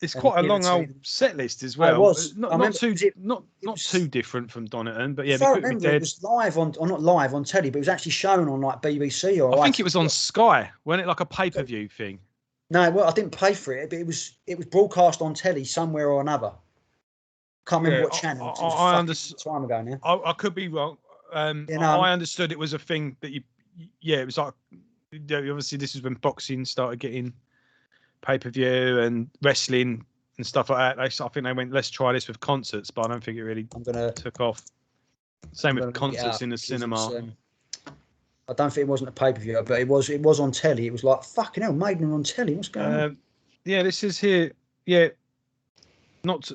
It's quite a long old set list as well. It was not too different from Donington, but yeah. I remember it was live not live on telly, but it was actually shown on like BBC or. I think it was on Sky, wasn't it? Like a pay-per-view thing. No, well, I didn't pay for it, but it was broadcast on telly somewhere or another. Can't remember what channel. I understand. Time ago now. I could be wrong. I understood it was a thing that it was like. Obviously, this is when boxing started getting pay-per-view and wrestling and stuff like that. I think they went, let's try this with concerts, but I don't think it really took off. Same with concerts in the cinema. I don't think it wasn't a pay-per-view, but it was on telly. It was like, fucking hell, Maiden on telly. What's going on? Yeah, this is here. Yeah. Not...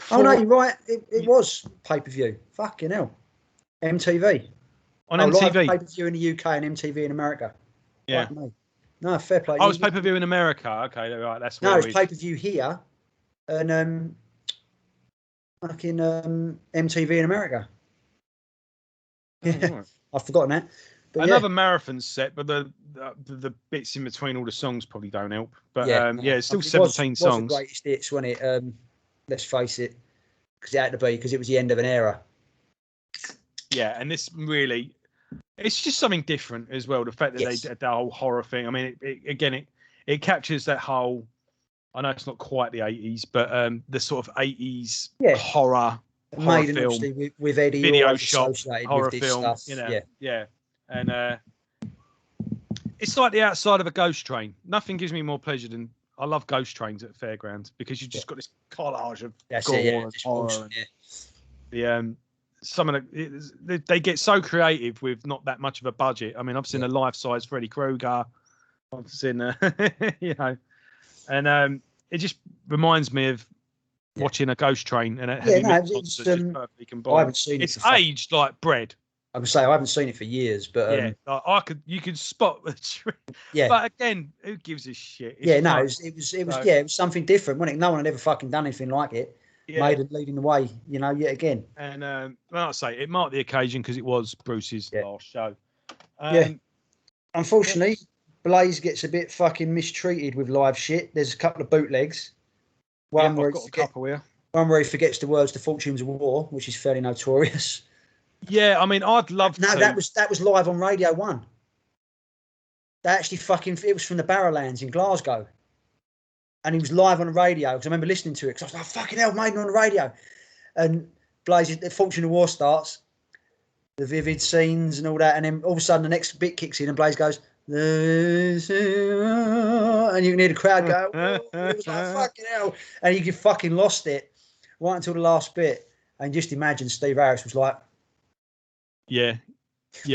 Oh, no, you're right. It was pay-per-view. Fucking hell. MTV. On MTV? Pay-per-view in the UK and MTV in America. Yeah. No, fair play. I was pay-per-view in America. Okay, right. That's no, it's pay-per-view here, and fucking MTV in America. Yeah, right. I've forgotten that. But another marathon set, but the bits in between all the songs probably don't help. But it's still 17 songs. It was the greatest hits, wasn't it? Let's face it, because it had to be, because it was the end of an era. Yeah, and this really. It's just something different as well. The fact that they did that whole horror thing. I mean, it captures that whole. I know it's not quite the 80s, but the sort of 80s horror film with Eddie, video shop horror with this film. Stuff. And it's like the outside of a ghost train. Nothing gives me more pleasure than I love ghost trains at fairgrounds because you've just got this collage of gore and horror. And some of they get so creative with not that much of a budget. I mean, I've seen a life-size Freddy Krueger. I've seen, and it just reminds me of watching a ghost train and it just perfectly combined. I haven't seen it's aged like bread. I would say I haven't seen it for years, but you could spot the tree. Yeah, but again, who gives a shit? It's it fun. was something different, wasn't it? No one had ever fucking done anything like it. Yeah. Maiden leading the way, yet again. And like I say, it marked the occasion because it was Bruce's last show. Unfortunately, Blaze gets a bit fucking mistreated with live shit. There's a couple of bootlegs. I've got a couple here. One where he forgets the words "The Fortunes of War," which is fairly notorious. Yeah, I mean, I'd love to. No, that was live on Radio 1. That actually it was from the Barrowlands in Glasgow. And he was live on the radio, because I remember listening to it, because I was like, fucking hell, Maiden on the radio. And Blaze, The Fortune of War starts, the vivid scenes and all that, and then all of a sudden the next bit kicks in and Blaze goes, and you can hear the crowd go, it was like, fucking hell. And you fucking lost it right until the last bit. And just imagine Steve Harris was like, yeah,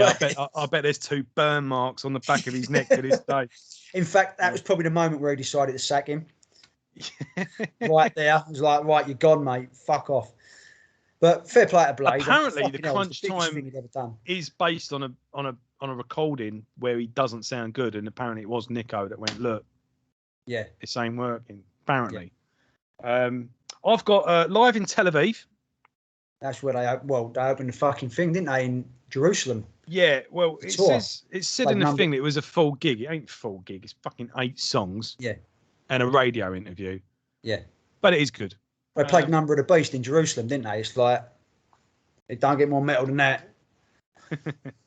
I bet there's 2 burn marks on the back of his neck to this day. In fact, that was probably the moment where he decided to sack him. Right there, it was like, right, you're gone, mate. Fuck off. But fair play to Blaze. Apparently, the crunch time is based on a recording where he doesn't sound good, and apparently it was Nico that went, look, this ain't working. Apparently, I've got live in Tel Aviv. That's where they opened the fucking thing, didn't they, in Jerusalem? Yeah, well, it said in the thing that it was a full gig. It ain't a full gig. It's fucking 8 songs. Yeah. And a radio interview. Yeah. But it is good. They played Number of the Beast in Jerusalem, didn't they? It's like, it don't get more metal than that.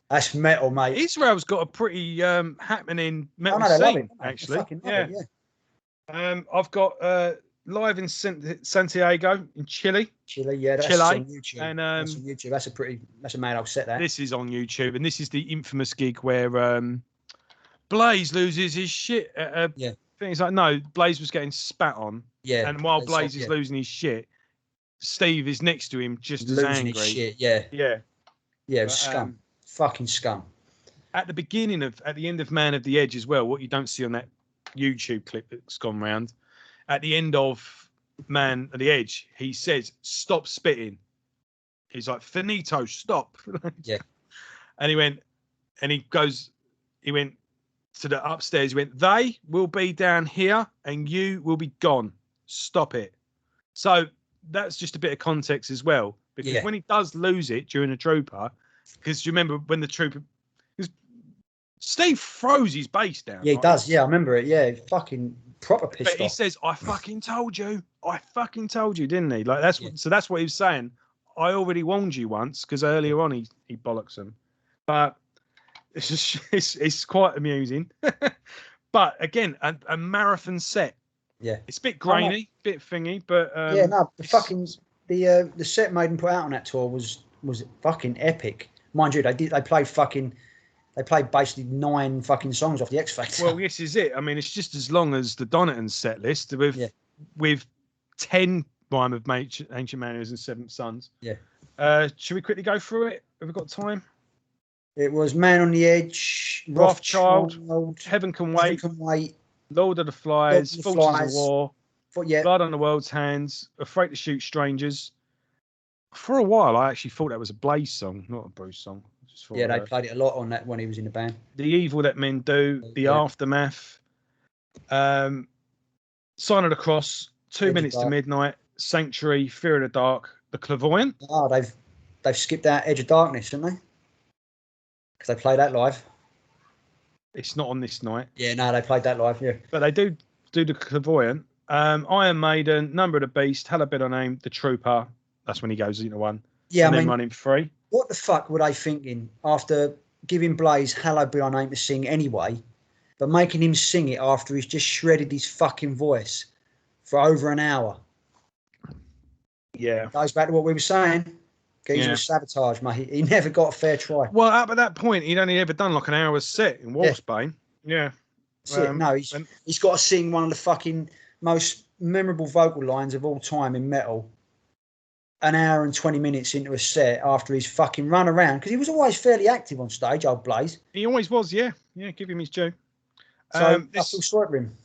That's metal, mate. Israel's got a pretty happening metal scene, actually. I've got live in Santiago in Chile. Yeah, that's on YouTube. And that's on YouTube. That's a mad old set there. This is on YouTube, and this is the infamous gig where Blaze loses his shit at a thing. It's like, no, Blaze was getting spat on. Yeah. And while Blaze is losing his shit, Steve is next to him just losing as angry. His shit, yeah. Yeah. Yeah, it was scum. Fucking scum. At the end of Man of the Edge as well, what you don't see on that YouTube clip that's gone round, at the end of Man of the Edge, he says, stop spitting. He's like, finito, stop. Yeah. And he went to the upstairs. He went, they will be down here and you will be gone. Stop it. So that's just a bit of context as well. Because when he does lose it during a trooper, because you remember when the trooper, Steve throws his bass down. Yeah, he does. Yeah, I remember it. Yeah, fucking proper pissed off. He says, I fucking told you, didn't he? Like so that's what he was saying. I already warned you once, because earlier on he bollocks him. But it's just it's quite amusing. But again, a marathon set. Yeah, it's a bit grainy, bit thingy, but the set Maiden put out on that tour was fucking epic. Mind you, they played basically 9 fucking songs off the X Factor. Well, this is it. I mean, it's just as long as the Donatons set list with 10 Rime of Ancient Mariners and Seventh Sons. Yeah. Should we quickly go through it? Have we got time? It was Man on the Edge, Rothschild, Heaven Can Wait, Lord of the Flies, Fortunes of War, Blood on the World's Hands, Afraid to Shoot Strangers. For a while, I actually thought that was a Blaze song, not a Bruce song. Yeah, they played it a lot on that when he was in the band. The Evil That Men Do, The Aftermath, Sign of the Cross, 2 Minutes to Midnight, Sanctuary, Fear of the Dark, The Clairvoyant. Oh, they've skipped out Edge of Darkness, haven't they? Because they play that live. It's not on this night. Yeah, no, they played that live, yeah. But they do The Clairvoyant. Iron Maiden, Number of the Beast, Hell Be Thy Name, The Trooper. That's when he goes into one. Yeah, and then running 3. What the fuck were they thinking after giving Blaze Hallowed Be Our Name to sing anyway, but making him sing it after he's just shredded his fucking voice for over an hour? Yeah. Goes back to what we were saying. Geezer was sabotage, mate. He never got a fair try. Well, up at that point, he'd only ever done like an hour's set in Wolfsbane. Yeah. No, he's got to sing one of the fucking most memorable vocal lines of all time in metal. An hour and 20 minutes into a set after he's fucking run around, because he was always fairly active on stage, old Blaze. He always was, yeah. Yeah, give him his due. So I feel sorry for him.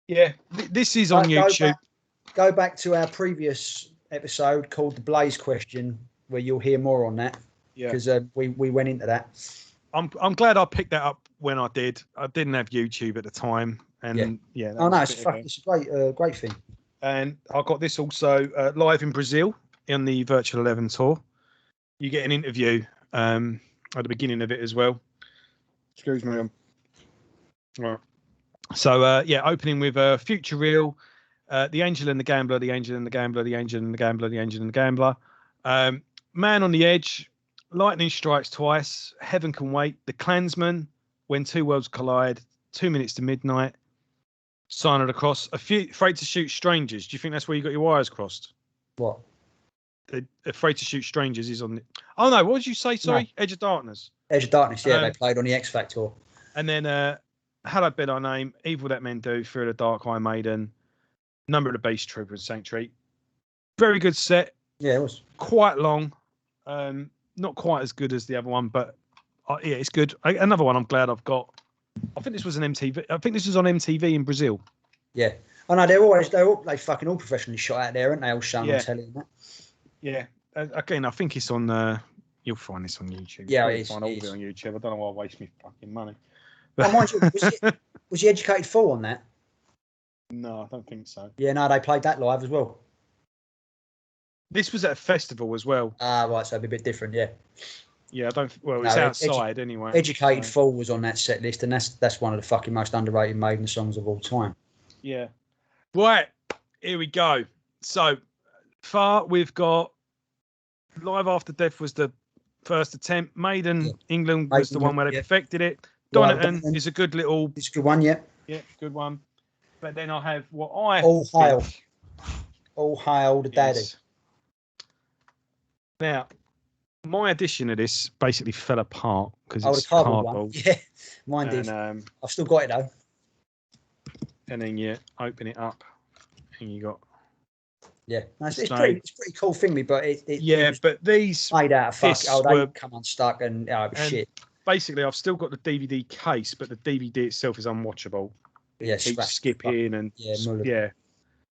Yeah, this is on YouTube. Go back to our previous episode called The Blaze Question, where you'll hear more on that. because we went into that. I'm glad I picked that up when I did. I didn't have YouTube at the time, and oh no, it's a great thing. And I got this also live in Brazil on the Virtual 11 tour. You get an interview at the beginning of it as well. Excuse me. Right. So opening with Future Real, The Angel and the Gambler, The Angel and the Gambler, The Angel and the Gambler, The Angel and the Gambler, Man on the Edge, Lightning Strikes Twice, Heaven Can Wait, The Klansman, When Two Worlds Collide, 2 Minutes to Midnight, Sign of the Cross, Afraid to Shoot Strangers. Do you think that's where you got your wires crossed? What? Afraid to Shoot Strangers is on. Oh no, what did you say? Sorry, no. Edge of Darkness. Edge of Darkness. Yeah, they played on the X Factor. And then Hallowed Be Thy Name, Evil That Men Do, Fear of the Dark, Iron Maiden, Number of the Beast, Trooper, and Sanctuary. Very good set. Yeah, it was quite long. Not quite as good as the other one, but yeah, it's good. Another one I'm glad I've got. I think this was an MTV. I think this was on MTV in Brazil. Yeah. I know they fucking all professionally shot out there, aren't they? All shown on telly and that. Yeah. Again, I think it's on. You'll find this on YouTube. Yeah, it is. Find all of it on YouTube. I don't know why I waste my fucking money. Mind you, was he Educated Fool on that? No, I don't think so. Yeah, no, they played that live as well. This was at a festival as well. Ah, right, so it'd be a bit different, yeah. Yeah, I don't. Well, it's outside anyway. Educated Fool was on that set list, and that's one of the fucking most underrated Maiden songs of all time. Yeah. Right, here we go. So far, we've got Live After Death was the first attempt. Maiden, England was the one where they perfected it. Donaton is a good little. It's a good one, yeah. Yeah, good one. But then I have what I All Hail the Daddy. Now, my edition of this basically fell apart because it's the cardboard one. Yeah, mine did. I've still got it though. And then you open it up, and you got. Yeah, it's pretty cool thingy, but but these made out of fuck. They come unstuck and shit. Basically, I've still got the DVD case, but the DVD itself is unwatchable. Yeah, keeps skipping and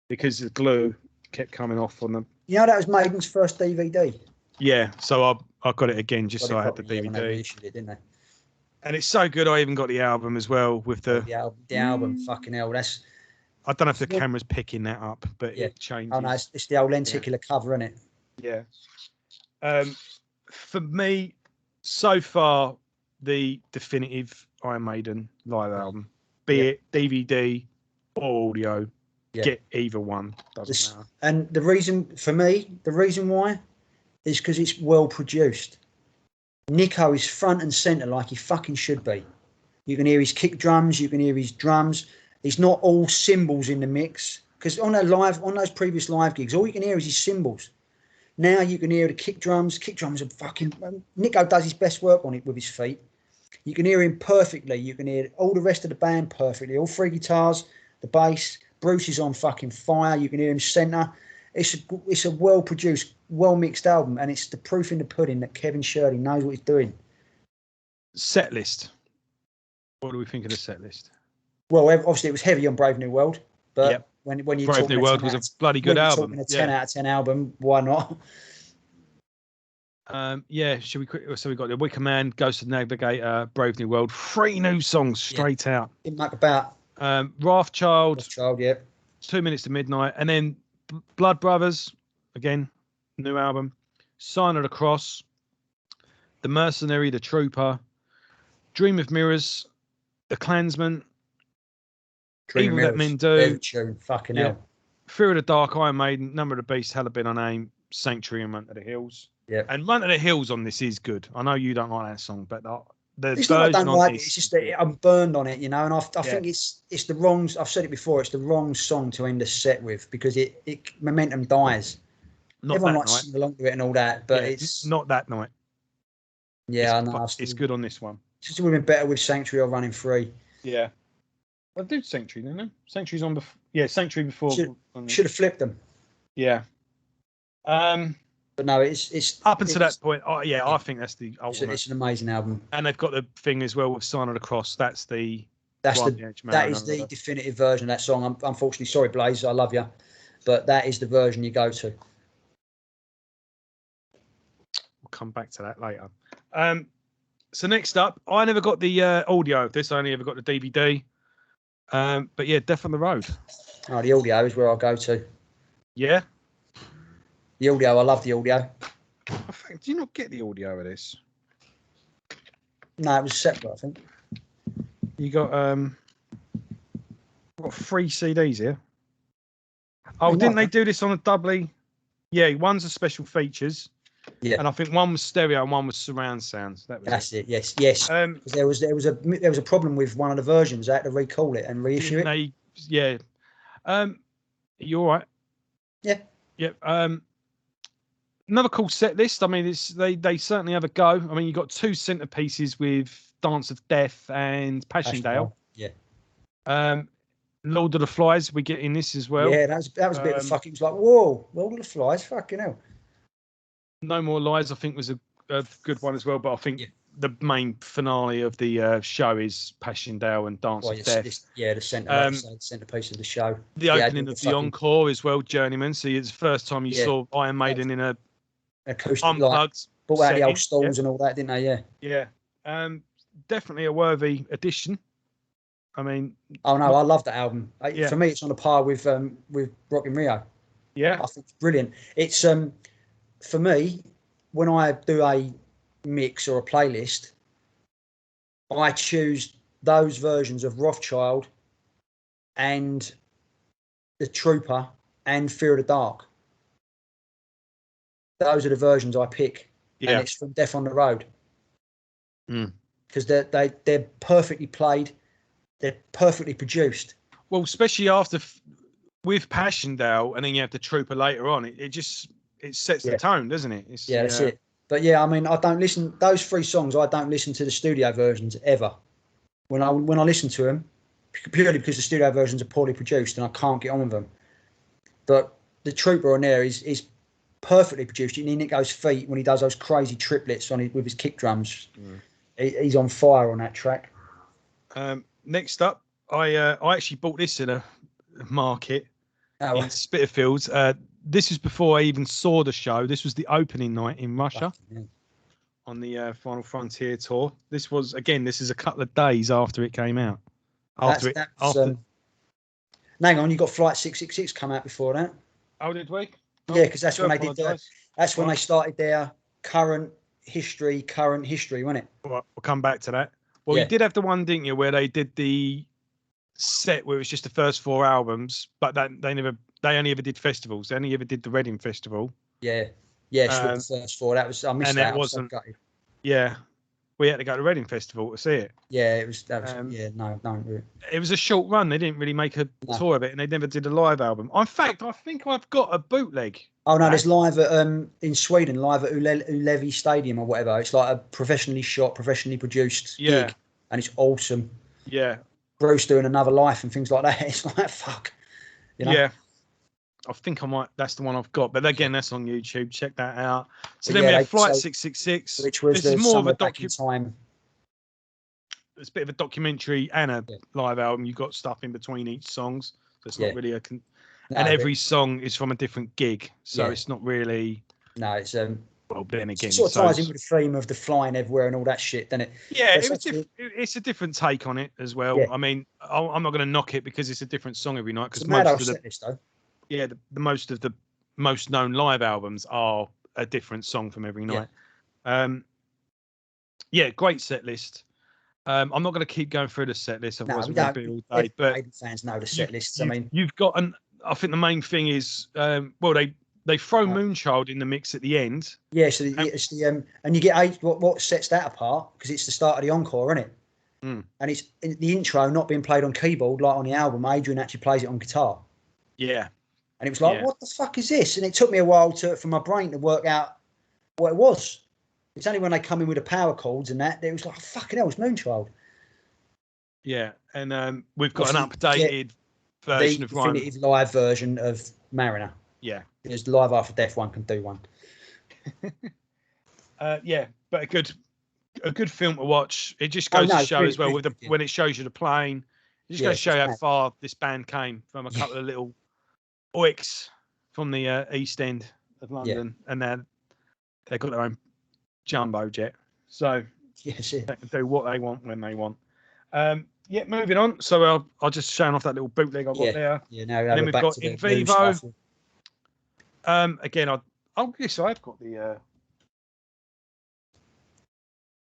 because the glue kept coming off on them. You know that was Maiden's first DVD. Yeah, so I got it again just so I had the DVD. They reissued it, didn't they? And it's so good. I even got the album as well with the album. Fucking hell, that's. I don't know if the camera's picking that up, but it changes. Oh no, it's the old lenticular cover, isn't it? Yeah. For me, so far, the definitive Iron Maiden live album, be it DVD or audio, get either one. Doesn't matter. And the reason why is because it's well produced. Nico is front and centre like he fucking should be. You can hear his kick drums, you can hear his drums. He's not all cymbals in the mix, because on those previous live gigs, all you can hear is his cymbals. Now you can hear the kick drums. Kick drums are fucking. Nico does his best work on it with his feet. You can hear him perfectly. You can hear all the rest of the band perfectly. All three guitars, the bass. Bruce is on fucking fire. You can hear him centre. It's a well produced, well mixed album, and it's the proof in the pudding that Kevin Shirley knows what he's doing. Set list. What do we think of the set list? Well, obviously it was heavy on Brave New World, but when you Brave New World was a bloody good album. A 10 out of 10 album, why not? Should we quick? So we got the Wicker Man, Ghost of the Navigator, Brave New World, 3 new songs straight out. Didn't muck about. Wrathchild, 2 Minutes to Midnight, and then Blood Brothers, again, new album. Sign of the Cross, The Mercenary, The Trooper, Dream of Mirrors, The Klansman, Evil That Men Do, fucking hell. Fear of the Dark, Iron Maiden, Number of the Beast, Hallowed Be Thy Name, Sanctuary, and Run to the Hills. Yeah. And Run to the Hills on this is good. I know you don't like that song, but the it's version not I don't on like this, it. It's just that I'm burned on it, you know. And I think it's the wrong. I've said it before. It's the wrong song to end a set with because it momentum dies. Everyone likes to sing along to it and all that, but it's not that night. Yeah, I know. It's good on this one. It would have been better with Sanctuary or Running Free. Yeah. I did Sanctuary, didn't I? Sanctuary's on before. Yeah, Sanctuary before. Should have flipped them. Yeah. But no, it's up until that point. I think that's the ultimate. It's an amazing album. And they've got the thing as well with Sign of the Cross. That is the definitive version of that song. Unfortunately, sorry, Blaze, I love you, but that is the version you go to. we'll come back to that later. So next up, I never got the audio of this. I only ever got the DVD. But yeah, Death on the Road. Oh, the audio is where I go to. Yeah. The audio, I love the audio. Do you not get the audio of this? No, it was separate, I think. You got 3 CDs here. Oh, didn't they do this on a doubly? Yeah, one's a special features. Yeah, and I think one was stereo and one was surround sounds. That's it. Yes. There was a problem with one of the versions. I had to recall it and reissue it. Yeah. You all right? Yeah. Yeah. Another cool set list. I mean, they certainly have a go. I mean, you got 2 centerpieces with Dance of Death and Passchendaele. Yeah. Lord of the Flies, we get in this as well. Yeah, that was a bit of fucking. It was like, whoa, Lord of the Flies, fucking hell. No More Lies, I think, was a good one as well. But I think the main finale of the show is Passchendaele and Dance of Death. The centerpiece of the show. The opening of the encore as well, Journeyman. So it's the first time you saw Iron Maiden in a acoustic, unplugged. Brought out the old stalls and all that, didn't they? Yeah. Yeah. Definitely a worthy addition. I mean, I love that album. For me, it's on a par with Rock in Rio. Yeah, I think it's brilliant. It's for me, when I do a mix or a playlist, I choose those versions of Rothschild and The Trooper and Fear of the Dark. Those are the versions I pick, and it's from Death on the Road because they're perfectly played. They're perfectly produced. Well, especially after with Passchendaele, and then you have the Trooper later on. It sets the tone, doesn't it? That's it. But I mean, I don't listen those 3 songs. I don't listen to the studio versions ever. When I listen to them, purely because the studio versions are poorly produced and I can't get on with them. But the Trooper on there is perfectly produced. You need Nico's feet when he does those crazy triplets with his kick drums. He's on fire on that track. Next up, I actually bought this in a market in Spitalfields. This was before I even saw the show. This was the opening night in Russia on the Final Frontier tour. This is a couple of days after it came out. Hang on, you got Flight 666 come out before that. Oh, did we? Yeah, because that's when they did. That's when they started their current history, wasn't it? Well, we'll come back to that. Well, you did have the one, didn't you, where they did the set where it was just the first 4 albums, but they only ever did festivals. They only ever did the Reading Festival. Yeah, the first 4. That was I missed and that. It wasn't. Yeah, we had to go to Reading Festival to see it. Yeah, it was. It was a short run. They didn't really make a tour of it, and they never did a live album. In fact, I think I've got a bootleg. Oh no, there's live at in Sweden, live at Ullevi Stadium or whatever. It's like a professionally shot, professionally produced gig, and it's awesome. Yeah, Bruce doing Another Life and things like that. It's like fuck. Yeah, I think I might. That's the one I've got. But again, that's on YouTube. Check that out. So then we have Flight 666, which was more of a documentary. It's a bit of a documentary and a live album. You've got stuff in between each songs, so it's not really and every song is from a different gig, so it's not really. No, it's well, then again, it sort of ties in with the theme of the flying everywhere and all that shit, doesn't it? Yeah, it's a different take on it as well. Yeah. I mean, I'm not going to knock it because it's a different song every night. Because most of the most of the most known live albums are a different song from every night. Great set list. I'm not going to keep going through the set list, otherwise we're going to be all day. But fans know the set lists. You've got I think the main thing is, they throw Moonchild in the mix at the end. Yeah, so it's the and you get what sets that apart because it's the start of the encore, isn't it? And it's the intro not being played on keyboard like on the album. Adrian actually plays it on guitar. Yeah, and it was like, what the fuck is this? And it took me a while for my brain to work out what it was. It's only when they come in with the power chords and that it was like, fucking hell, it's Moonchild. Yeah, and we've got an updated version of one. Definitive live version of Mariner. Yeah. Because Live After Death one can do one. But a good film to watch. It just goes to show as well when it shows you the plane. It just goes to show how far this band came from a couple of little oiks from the East End of London, and then they've got their own jumbo jet. So yes, they can do what they want when they want. Moving on. So I'll just showing off that little bootleg I got there. Yeah, now and then we've got In Vivo. Again, yes, I've got the.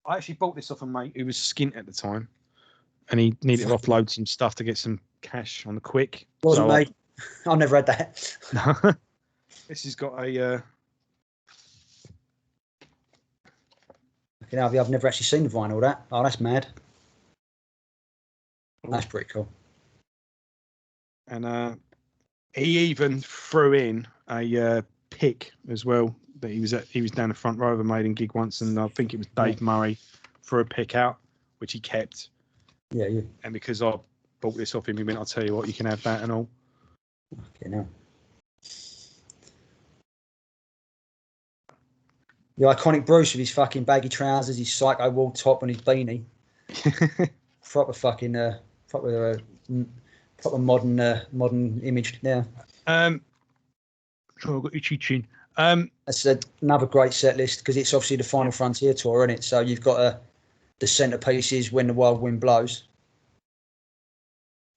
I actually bought this off a mate who was skint at the time, and he needed to offload some stuff to get some cash on the quick. Wasn't me. I've never read that. This has got a. I've never actually seen the vinyl. That's mad. That's pretty cool. And he even threw in a pick as well. That he was down the front row of a Maiden gig once, and I think it was Dave Murray threw a pick out, which he kept. Yeah. And because I bought this off him, he went, "I'll tell you what, you can have that and all." Okay, now. The iconic Bruce with his fucking baggy trousers, his psycho wool top, and his beanie. proper modern image now. So I've got itchy chin. That's another great set list because it's obviously the Final Frontier tour, isn't it? So you've got the centerpiece is When the Wild Wind Blows,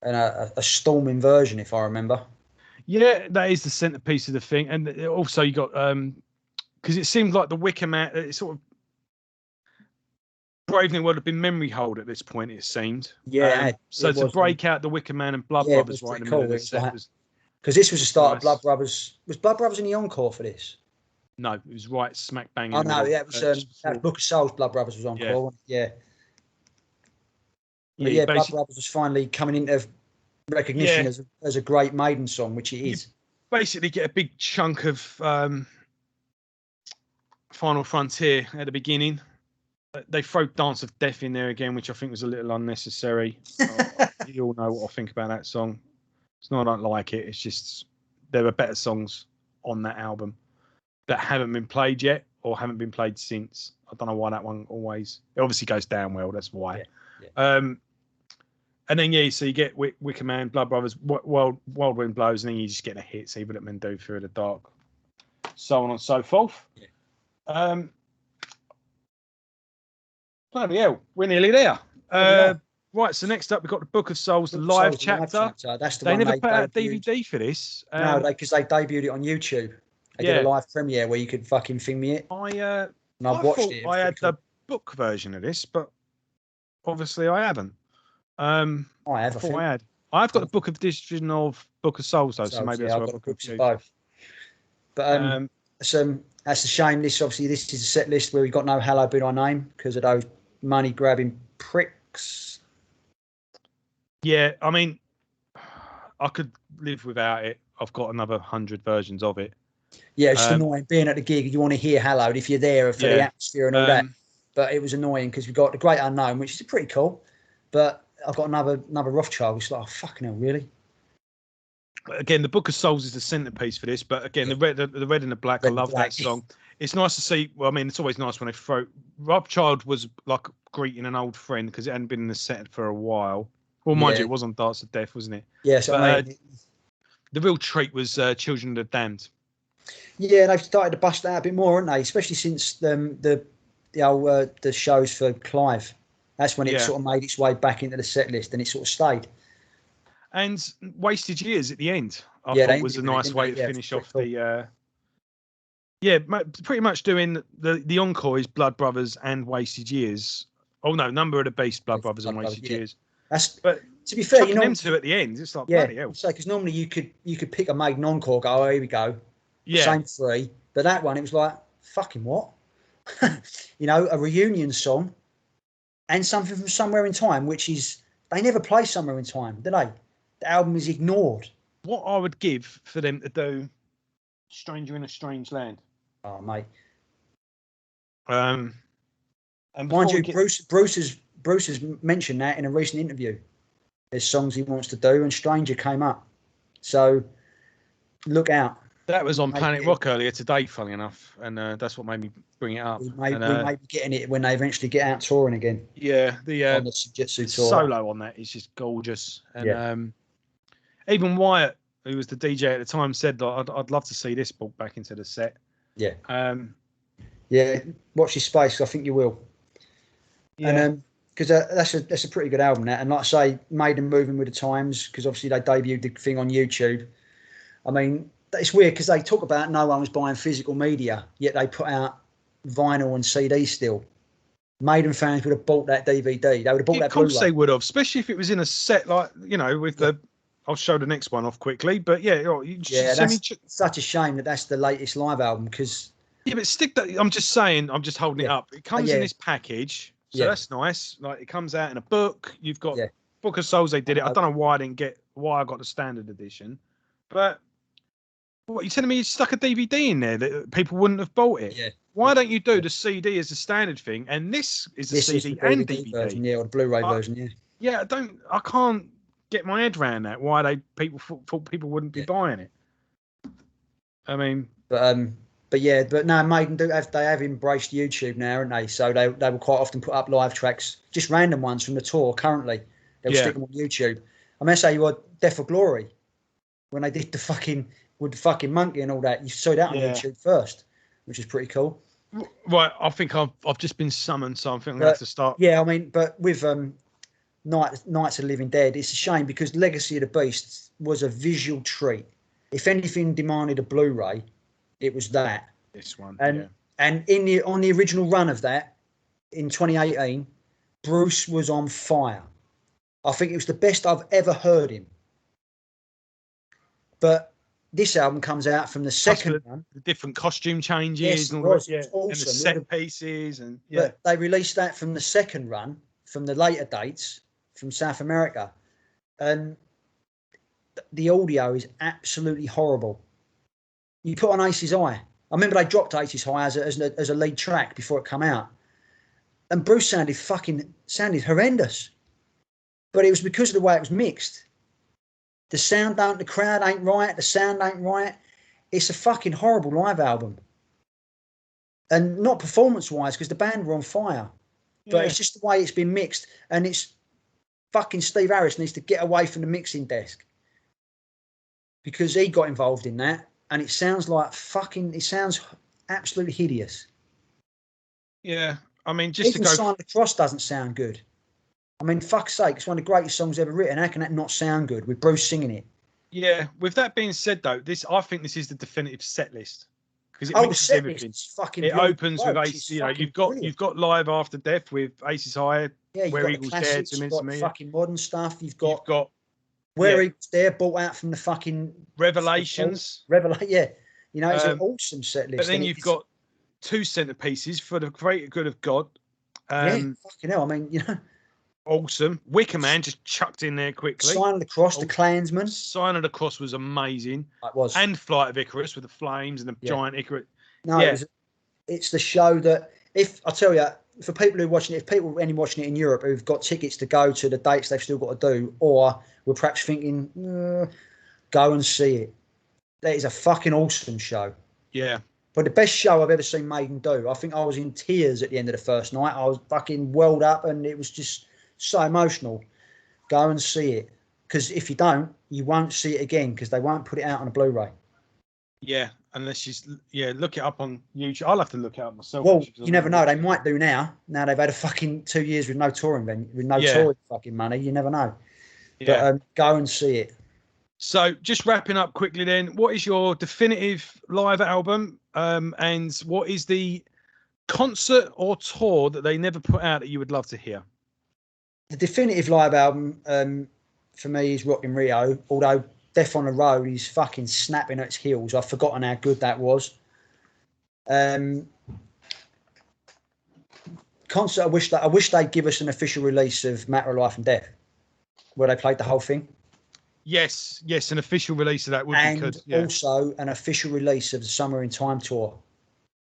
and a storming version, if I remember. Yeah, that is the centerpiece of the thing, and also you got because it seemed like the Wicker Man, it sort of Brave New World had been memory hold at this point. It seemed. Yeah. So to break out the Wicker Man and Blood Brothers right in the middle of the set was. Because this was the start of Blood Brothers. Was Blood Brothers in the encore for this? No, it was right smack bang. Oh no, yeah, it was that was Book of Souls. Blood Brothers was encore. Yeah. Blood Brothers was finally coming into recognition as a great Maiden song, which it is. You basically, get a big chunk of Final Frontier at the beginning. They throw Dance of Death in there again, which I think was a little unnecessary. You all know what I think about that song. It's not I don't like it. It's just there were better songs on that album that haven't been played yet or haven't been played since. I don't know why that one always. It obviously goes down well. That's why. Yeah. And then so you get Wicker Man, Blood Brothers, Wild Wind Blows, and then you just get a hit. See what it men do Through the Dark, so on and so forth. Yeah. Bloody hell, we're nearly there. Right, so next up we've got the Book of Souls, the live chapter. That's the they one never put out a DVD for this. No, because they debuted it on YouTube. They did a live premiere where you could fucking film it. I watched it. I had the book version of this, but obviously I haven't. I have. I had. I've got the book edition of Book of Souls though, so maybe that's what I've got books of both. But that's a shame. This is a set list where we got no Hallowed Be Thy Name because of those money grabbing pricks. Yeah, I mean, I could live without it. I've got another 100 versions of it. Yeah, it's annoying being at the gig. You want to hear Hallowed if you're there for the atmosphere and all that. But it was annoying because we've got the Great Unknown, which is pretty cool. But I've got another Rothschild. It's like, oh, fucking hell, really? Again, the Book of Souls is the centerpiece for this. But again, the red and the black, I love that song. It's nice to see. Well, I mean, it's always nice when they throw. Rothschild was like greeting an old friend because it hadn't been in the set for a while. Well, mind you, it was on Dance of Death, wasn't it? Yes, yeah, the real treat was Children of the Damned. Yeah, they've started to bust that out a bit more, haven't they? Especially since the shows for Clive. That's when it sort of made its way back into the set list, and it sort of stayed. And Wasted Years at the end, I thought was a nice way to finish off the. Pretty much doing the encore is Blood Brothers and Wasted Years. Oh no, Number of the Beast, Blood Brothers and Wasted Years. But to be fair, them two at the end, it's like bloody hell. Because normally you could pick a Maiden encore, go, oh, here we go, same three. But that one, it was like, fucking what? A reunion song and something from Somewhere in Time, which is they never play Somewhere in Time, do they? The album is ignored. What I would give for them to do Stranger in a Strange Land. Oh, mate. And mind you, Bruce has mentioned that in a recent interview. There's songs he wants to do, and Stranger came up. So look out. That was on Planet Rock earlier today, funny enough, and that's what made me bring it up. We may be getting it when they eventually get out touring again. Yeah, on the Jiu-Jitsu tour. Solo on that is just gorgeous, and even Wyatt, who was the DJ at the time, said that I'd love to see this brought back into the set. Yeah. Yeah, watch this space. I think you will. Yeah. And because that's a pretty good album, that. And like I say, Maiden moving with the times, because obviously they debuted the thing on YouTube. I mean, it's weird because they talk about no one was buying physical media, yet they put out vinyl and CD still. Maiden fans would have bought that DVD. They would have bought that Blu-ray. Of course they would have, especially if it was in a set like, with the... I'll show the next one off quickly, but that's such a shame that's the latest live album, because... Yeah, but stick that... I'm just saying, I'm just holding it up. It comes in this package, so that's nice. Like, it comes out in a book. You've got Book of Souls, they did it. I don't know why I got the standard edition, but... What, you're telling me you stuck a DVD in there that people wouldn't have bought it? Yeah. Why don't you do the CD as a standard thing, and this is the CD and DVD version, or the Blu-ray version? Yeah, I can't get my head around that. Why people thought people wouldn't be buying it? I mean, but no, Maiden they have embraced YouTube now, haven't they? So they will quite often put up live tracks, just random ones from the tour. Currently, they'll stick them on YouTube. I mean, say you were Death for Glory when they did the fucking with the fucking monkey and all that. You saw that on YouTube first, which is pretty cool. Right, I think I've just been summoned, so I think I'm gonna have to start. Yeah, I mean, but with Nights of the Living Dead, it's a shame because Legacy of the Beast was a visual treat. If anything demanded a Blu-ray, it was that. This one, and on the original run of that in 2018, Bruce was on fire. I think it was the best I've ever heard him. But this album comes out from the second run. The different costume changes and all that, and the set pieces, and But they released that from the second run, from the later dates from South America, and the audio is absolutely horrible. You put on Ace's Eye. I remember they dropped Ace's Eye as a lead track before it came out, and Bruce sounded horrendous. But it was because of the way it was mixed. The crowd ain't right. The sound ain't right. It's a fucking horrible live album. And not performance-wise, because the band were on fire. But it's just the way it's been mixed. And it's fucking Steve Harris needs to get away from the mixing desk. Because he got involved in that. And it sounds absolutely hideous. Yeah. I mean, Even Sign of the Cross doesn't sound good. I mean, fuck's sake, it's one of the greatest songs ever written. How can that not sound good with Bruce singing it? Yeah. With that being said, though, I think this is the definitive set list because it mixes everything. It opens with Ace. You've got Live After Death with Ace's High, Where Eagles Dare to You've got fucking modern stuff. You've got Where Eagles Dare bought out from the fucking Revelations. It's an awesome set list. But then you've got two centerpieces for the greater good of God. Fucking hell. I mean, awesome. Wicker Man just chucked in there quickly. Sign of the Cross, The Klansman. Sign of the Cross was amazing. It was. And Flight of Icarus with the flames and the giant Icarus. No, it's the show that, if people who are watching it, if people are watching it in Europe who've got tickets to go to the dates they've still got to do, or were perhaps thinking, go and see it. That is a fucking awesome show. Yeah. But the best show I've ever seen Maiden do. I think I was in tears at the end of the first night. I was fucking welled up and it was just so emotional. Go and see it, because if you don't, you won't see it again, because they won't put it out on a Blu-ray. Yeah, unless you look it up on YouTube. I'll have to look it up myself. Well, you never know. They might do now. Now they've had a fucking 2 years with no touring, with no touring fucking money. You never know. Yeah. But go and see it. So, just wrapping up quickly, then, what is your definitive live album, and what is the concert or tour that they never put out that you would love to hear? The definitive live album for me is Rock in Rio, although Death on the Road is fucking snapping at its heels. I've forgotten how good that was. Concert, I wish they'd give us an official release of Matter of Life and Death, where they played the whole thing. Yes, an official release of that would be good. And also an official release of the Summer in Time tour.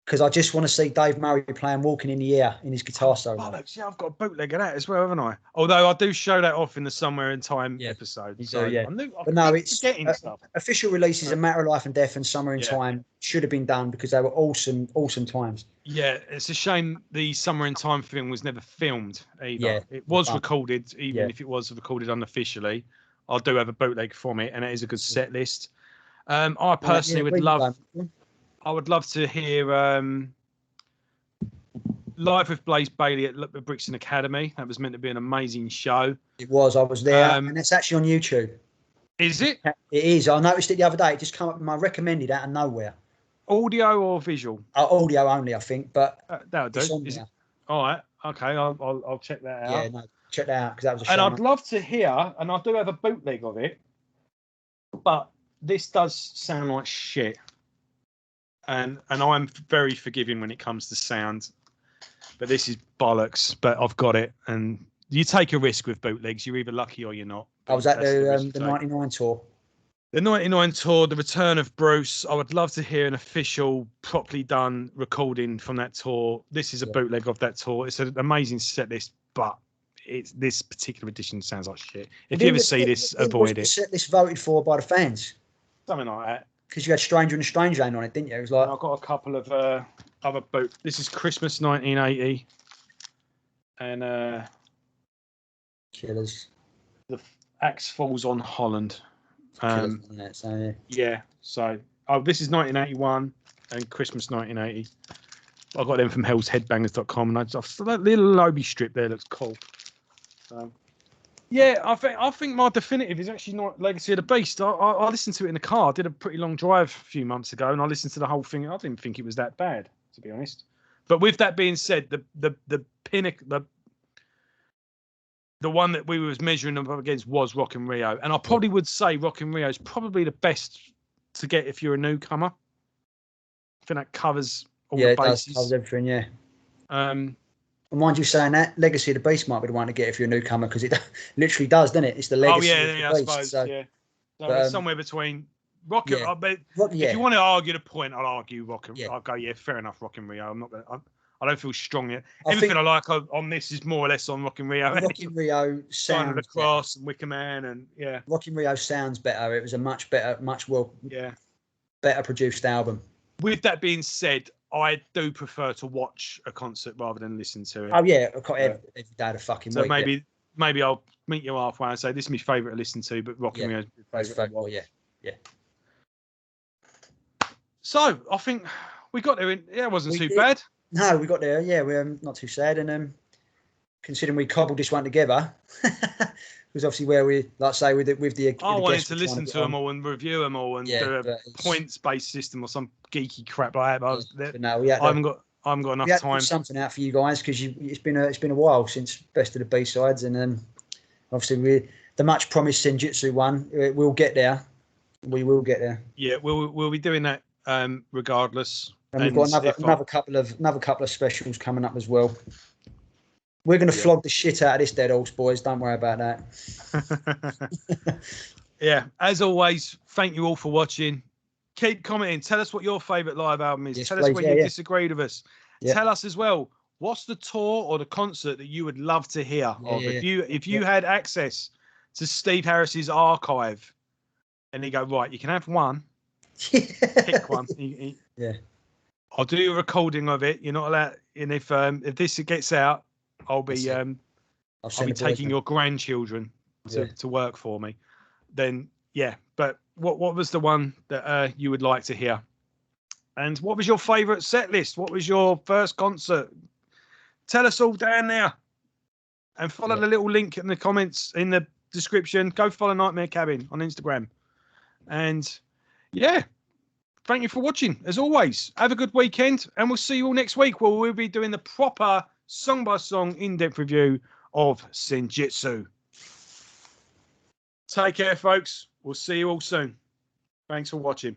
Because I just want to see Dave Murray playing Walking in the Air in his guitar solo. I've got a bootleg of that as well, haven't I? Although I do show that off in the Somewhere in Time episode. So it's stuff. Official releases of Matter of Life and Death and Summer in Time should have been done, because they were awesome times. Yeah, it's a shame the Summer in Time thing was never filmed either. Yeah, it was recorded, even if it was recorded unofficially. I do have a bootleg from it, and it is a good set list. I personally would love... I would love to hear live with Blaze Bailey at Brixton Academy. That was meant to be an amazing show. It was. I was there, and it's actually on YouTube. Is it? It is. I noticed it the other day. It just came up with my recommended out of nowhere. Audio or visual? Audio only, I think. But that'll do. All right. Okay. I'll check that out. Yeah, no, check that out because that was a show. And I'd love to hear, and I do have a bootleg of it, but this does sound like shit. And I'm very forgiving when it comes to sound, but this is bollocks. But I've got it, and you take a risk with bootlegs. You're either lucky or you're not. I was at the 99 tour. The 99 tour, the return of Bruce. I would love to hear an official, properly done recording from that tour. This is a bootleg of that tour. It's an amazing set list, but this particular edition sounds like shit. If you ever see this, avoid it. Set list voted for by the fans. Something like that. Because you had Stranger in the Strange Land on it, didn't you? It was like I've got a couple of other boot. This is Christmas 1980, and Killers. The axe falls on Holland. Yeah. So this is 1981 and Christmas 1980. I got them from hellsheadbangers.com, and that little Obi strip there looks cool. Yeah, I think my definitive is actually not Legacy of the Beast. I listened to it in the car. I did a pretty long drive a few months ago, and I listened to the whole thing. I didn't think it was that bad, to be honest. But with that being said, the pinnacle, the one that we was measuring them up against was Rock in Rio, and I probably would say Rock in Rio is probably the best to get if you're a newcomer. I think that covers all the bases. It does, covers everything. Yeah. And mind you saying that, Legacy of the Beast might be the one to get if you're a newcomer, because it literally does, doesn't it? It's the Legacy of the Beast. I suppose, so, yeah. So somewhere between Rock and... If you want to argue the point, I'll argue Rock and... I'll go, fair enough, Rock and Rio. I'm not going to... I don't feel strong yet. Everything I like on this is more or less on Rock in Rio. Rock in Rio sounds... Sign of the Cross and Wicker Man and, yeah. Rock in Rio sounds better. It was a much better, better produced album. With that being said, I do prefer to watch a concert rather than listen to it. Oh yeah, every day of the fucking week. So maybe I'll meet you halfway and say this is my favourite to listen to, but Rock in Rio is my favourite. Yeah. So I think we got there. It wasn't too bad. No, we got there. Yeah, we're not too sad, and considering we cobbled this one together, was obviously where we, like I say, with the I wanted to listen to them all and review them all and do a points-based system or some geeky crap like that. But I haven't got enough time. Put something out for you guys because it's been a while since Best of the B-sides, and obviously the much promised Senjutsu one. We'll get there. We will get there. Yeah, we'll be doing that regardless. And we've got another couple of specials coming up as well. We're going to flog the shit out of this Dead Horse, boys. Don't worry about that. Yeah, as always, thank you all for watching. Keep commenting. Tell us what your favourite live album is. Tell us where you disagreed with us. Yeah. Tell us as well, what's the tour or the concert that you would love to hear of? If you had access to Steve Harris's archive and you go, right, you can have one. Pick one. I'll do a recording of it. You're not allowed. And if this gets out, I'll be taking your grandchildren to work for me. Then but what was the one that you would like to hear? And what was your favourite set list? What was your first concert? Tell us all down there. And follow the little link in the comments in the description. Go follow Nightmare Cabin on Instagram. And thank you for watching. As always, have a good weekend, and we'll see you all next week where we'll be doing the proper song-by-song in-depth review of Senjutsu. Take care, folks. We'll see you all soon. Thanks for watching.